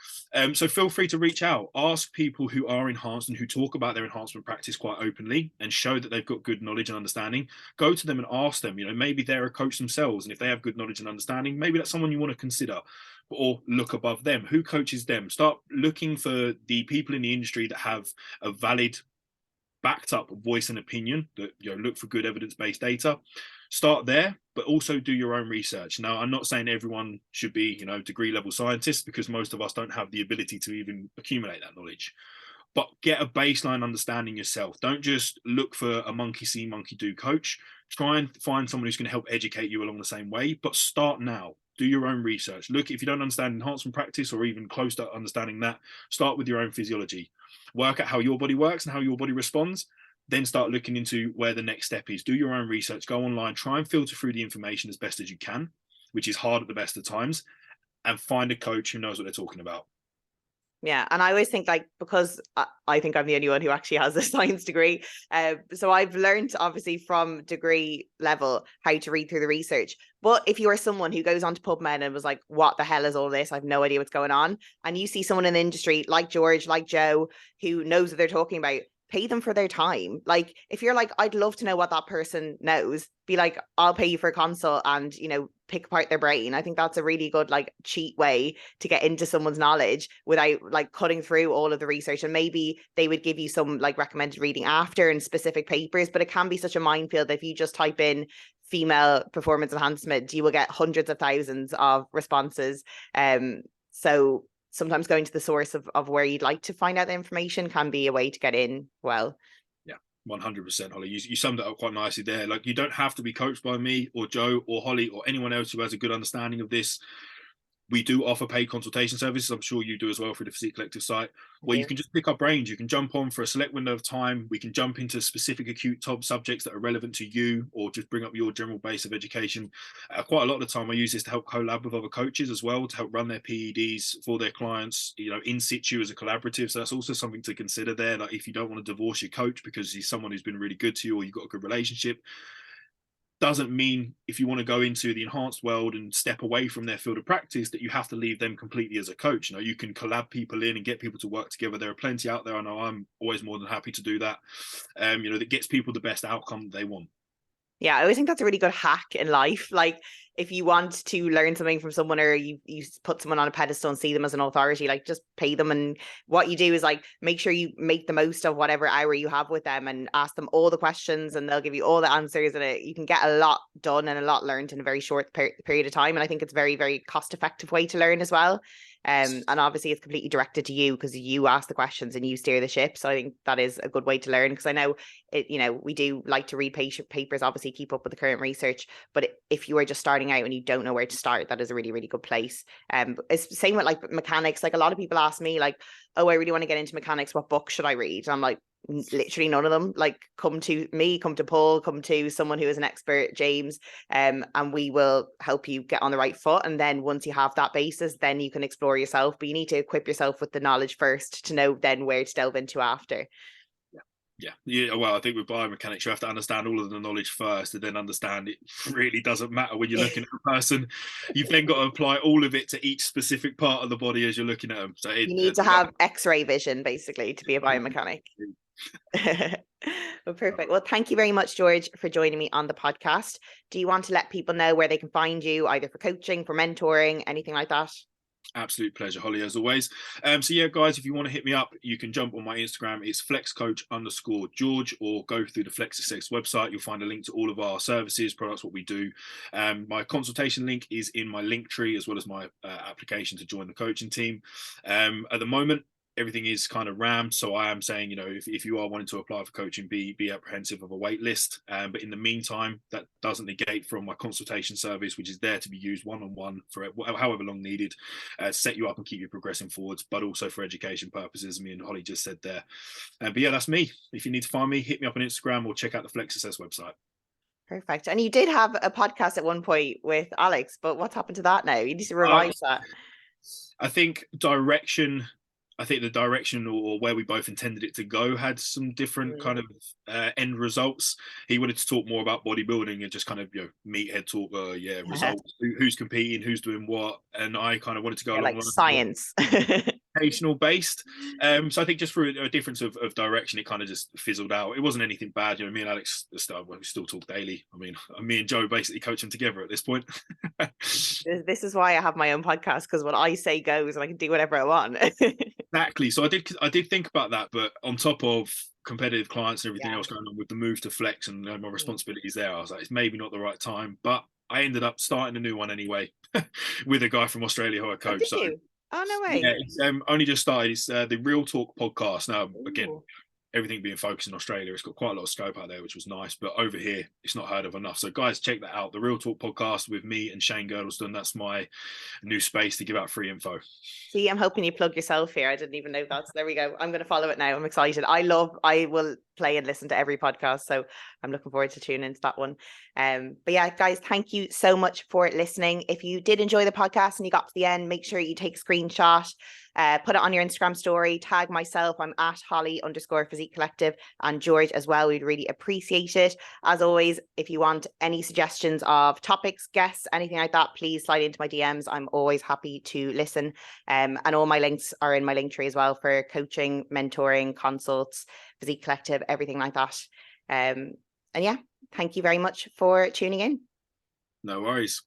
So feel free to reach out. Ask people who are enhanced and who talk about their enhancement practice quite openly and show that they've got good knowledge and understanding. Go to them and ask them, you know, maybe they're a coach themselves. And if they have good knowledge and understanding, maybe that's someone you want to consider, or look above them. Who coaches them? Start looking for the people in the industry that have a valid, backed up voice and opinion, that, you know, look for good evidence-based data. Start there, but also do your own research. Now, I'm not saying everyone should be, you know, degree level scientists, because most of us don't have the ability to even accumulate that knowledge. But get a baseline understanding yourself. Don't just look for a monkey see, monkey do coach. Try and find someone who's going to help educate you along the same way, but start now. Do your own research. Look, if you don't understand enhancement practice or even close to understanding that, start with your own physiology. Work out how your body works and how your body responds. Then start looking into where the next step is. Do your own research, go online, try and filter through the information as best as you can, which is hard at the best of times, and find a coach who knows what they're talking about. Yeah. And I always think, like, because I think I'm the only one who actually has a science degree. So I've learned, obviously, from degree level how to read through the research. But if you are someone who goes onto PubMed and was like, what the hell is all this? I have no idea what's going on. And you see someone in the industry like George, like Joe, who knows what they're talking about, pay them for their time. Like, if you're like, I'd love to know what that person knows, be like, I'll pay you for a consult and, you know, pick apart their brain. I think that's a really good, like, cheap way to get into someone's knowledge without like cutting through all of the research. And maybe they would give you some like recommended reading after and specific papers, but it can be such a minefield if you just type in female performance enhancement, you will get hundreds of thousands of responses. So sometimes going to the source of where you'd like to find out the information can be a way to get in well. Yeah, 100%, Holly. You summed it up quite nicely there. Like, you don't have to be coached by me or Joe or Holly or anyone else who has a good understanding of this. We do offer paid consultation services. I'm sure you do as well through the Physique Collective site, where you can just pick our brains. You can jump on for a select window of time. We can jump into specific acute top subjects that are relevant to you, or just bring up your general base of education. Quite a lot of the time I use this to help collab with other coaches as well, to help run their PEDs for their clients, you know, in situ as a collaborative. So that's also something to consider there. Like, if you don't want to divorce your coach because he's someone who's been really good to you, or you've got a good relationship, doesn't mean if you want to go into the enhanced world and step away from their field of practice that you have to leave them completely as a coach. You know, you can collab people in and get people to work together. There are plenty out there. I know I'm always more than happy to do that. You know, that gets people the best outcome they want. Yeah, I always think that's a really good hack in life. Like, if you want to learn something from someone, or you put someone on a pedestal and see them as an authority, like, just pay them. And what you do is like, make sure you make the most of whatever hour you have with them and ask them all the questions, and they'll give you all the answers, and you can get a lot done and a lot learned in a very short period of time. And I think it's a very, very cost effective way to learn as well. And obviously it's completely directed to you because you ask the questions and you steer the ship. So I think that is a good way to learn, because I know it, you know, we do like to read papers, obviously keep up with the current research, but if you are just starting out and you don't know where to start, that is a really, really good place. It's the same with like mechanics. Like, a lot of people ask me like, oh, I really want to get into mechanics, what book should I read? And I'm like, literally none of them. Like, come to me, come to Paul, come to someone who is an expert, James, and we will help you get on the right foot. And then once you have that basis, then you can explore yourself, but you need to equip yourself with the knowledge first to know then where to delve into after. Yeah. Well, I think with biomechanics, you have to understand all of the knowledge first, and then understand it really doesn't matter when you're looking at a person. You've then got to apply all of it to each specific part of the body as you're looking at them. So you need to have X-ray vision basically to be a biomechanic. Well, perfect. Well, thank you very much, George, for joining me on the podcast. Do you want to let people know where they can find you, either for coaching, for mentoring, anything like that? Absolute pleasure, Holly, as always. So yeah, guys, if you want to hit me up, you can jump on my Instagram. It's flexcoach_George, or go through the Virilsation website. You'll find a link to all of our services, products, what we do. My consultation link is in my link tree, as well as my application to join the coaching team. At the moment, everything is kind of rammed, so I am saying, you know, if you are wanting to apply for coaching, be apprehensive of a wait list. But in the meantime, that doesn't negate from my consultation service, which is there to be used one-on-one for however long needed, set you up and keep you progressing forwards, but also for education purposes. Me and Holly just said there. But yeah, that's me. If you need to find me, hit me up on Instagram or check out the Virilsation website. Perfect. And you did have a podcast at one point with Alex, but what's happened to that now? You need to revise that. I think the direction or where we both intended it to go had some different kind of end results. He wanted to talk more about bodybuilding and just kind of, you know, meathead talk, results, who's competing, who's doing what. And I kind of wanted to go along like science. Educational based. So I think just through a difference of direction, it kind of just fizzled out. It wasn't anything bad. You know, me and Alex we still talk daily. I mean, me and Joe basically coach them together at this point. This is why I have my own podcast, because what I say goes and I can do whatever I want. Exactly. So I did think about that, but on top of competitive clients and everything else going on with the move to Flex and my responsibilities there, I was like, it's maybe not the right time. But I ended up starting a new one anyway with a guy from Australia who I coach. Oh, did you? Oh, no way. Yeah, it's only just started. It's the Real Talk podcast. Now, again, everything being focused in Australia, it's got quite a lot of scope out there, which was nice. But over here, it's not heard of enough. So, guys, check that out. The Real Talk podcast with me and Shane Girdleston. That's my new space to give out free info. See, I'm hoping you plug yourself here. I didn't even know that. So there we go. I'm going to follow it now. I'm excited. I will play and listen to every podcast. So I'm looking forward to tuning into that one. But yeah, guys, thank you so much for listening. If you did enjoy the podcast and you got to the end, make sure you take a screenshot put it on your Instagram story, tag myself. I'm at Holly_Physique Collective, and George as well. We'd really appreciate it. As always, if you want any suggestions of topics, guests, anything like that, please slide into my DMs. I'm always happy to listen. And all my links are in my link tree as well for coaching, mentoring, consults, Physique Collective, everything like that. And yeah, thank you very much for tuning in. No worries.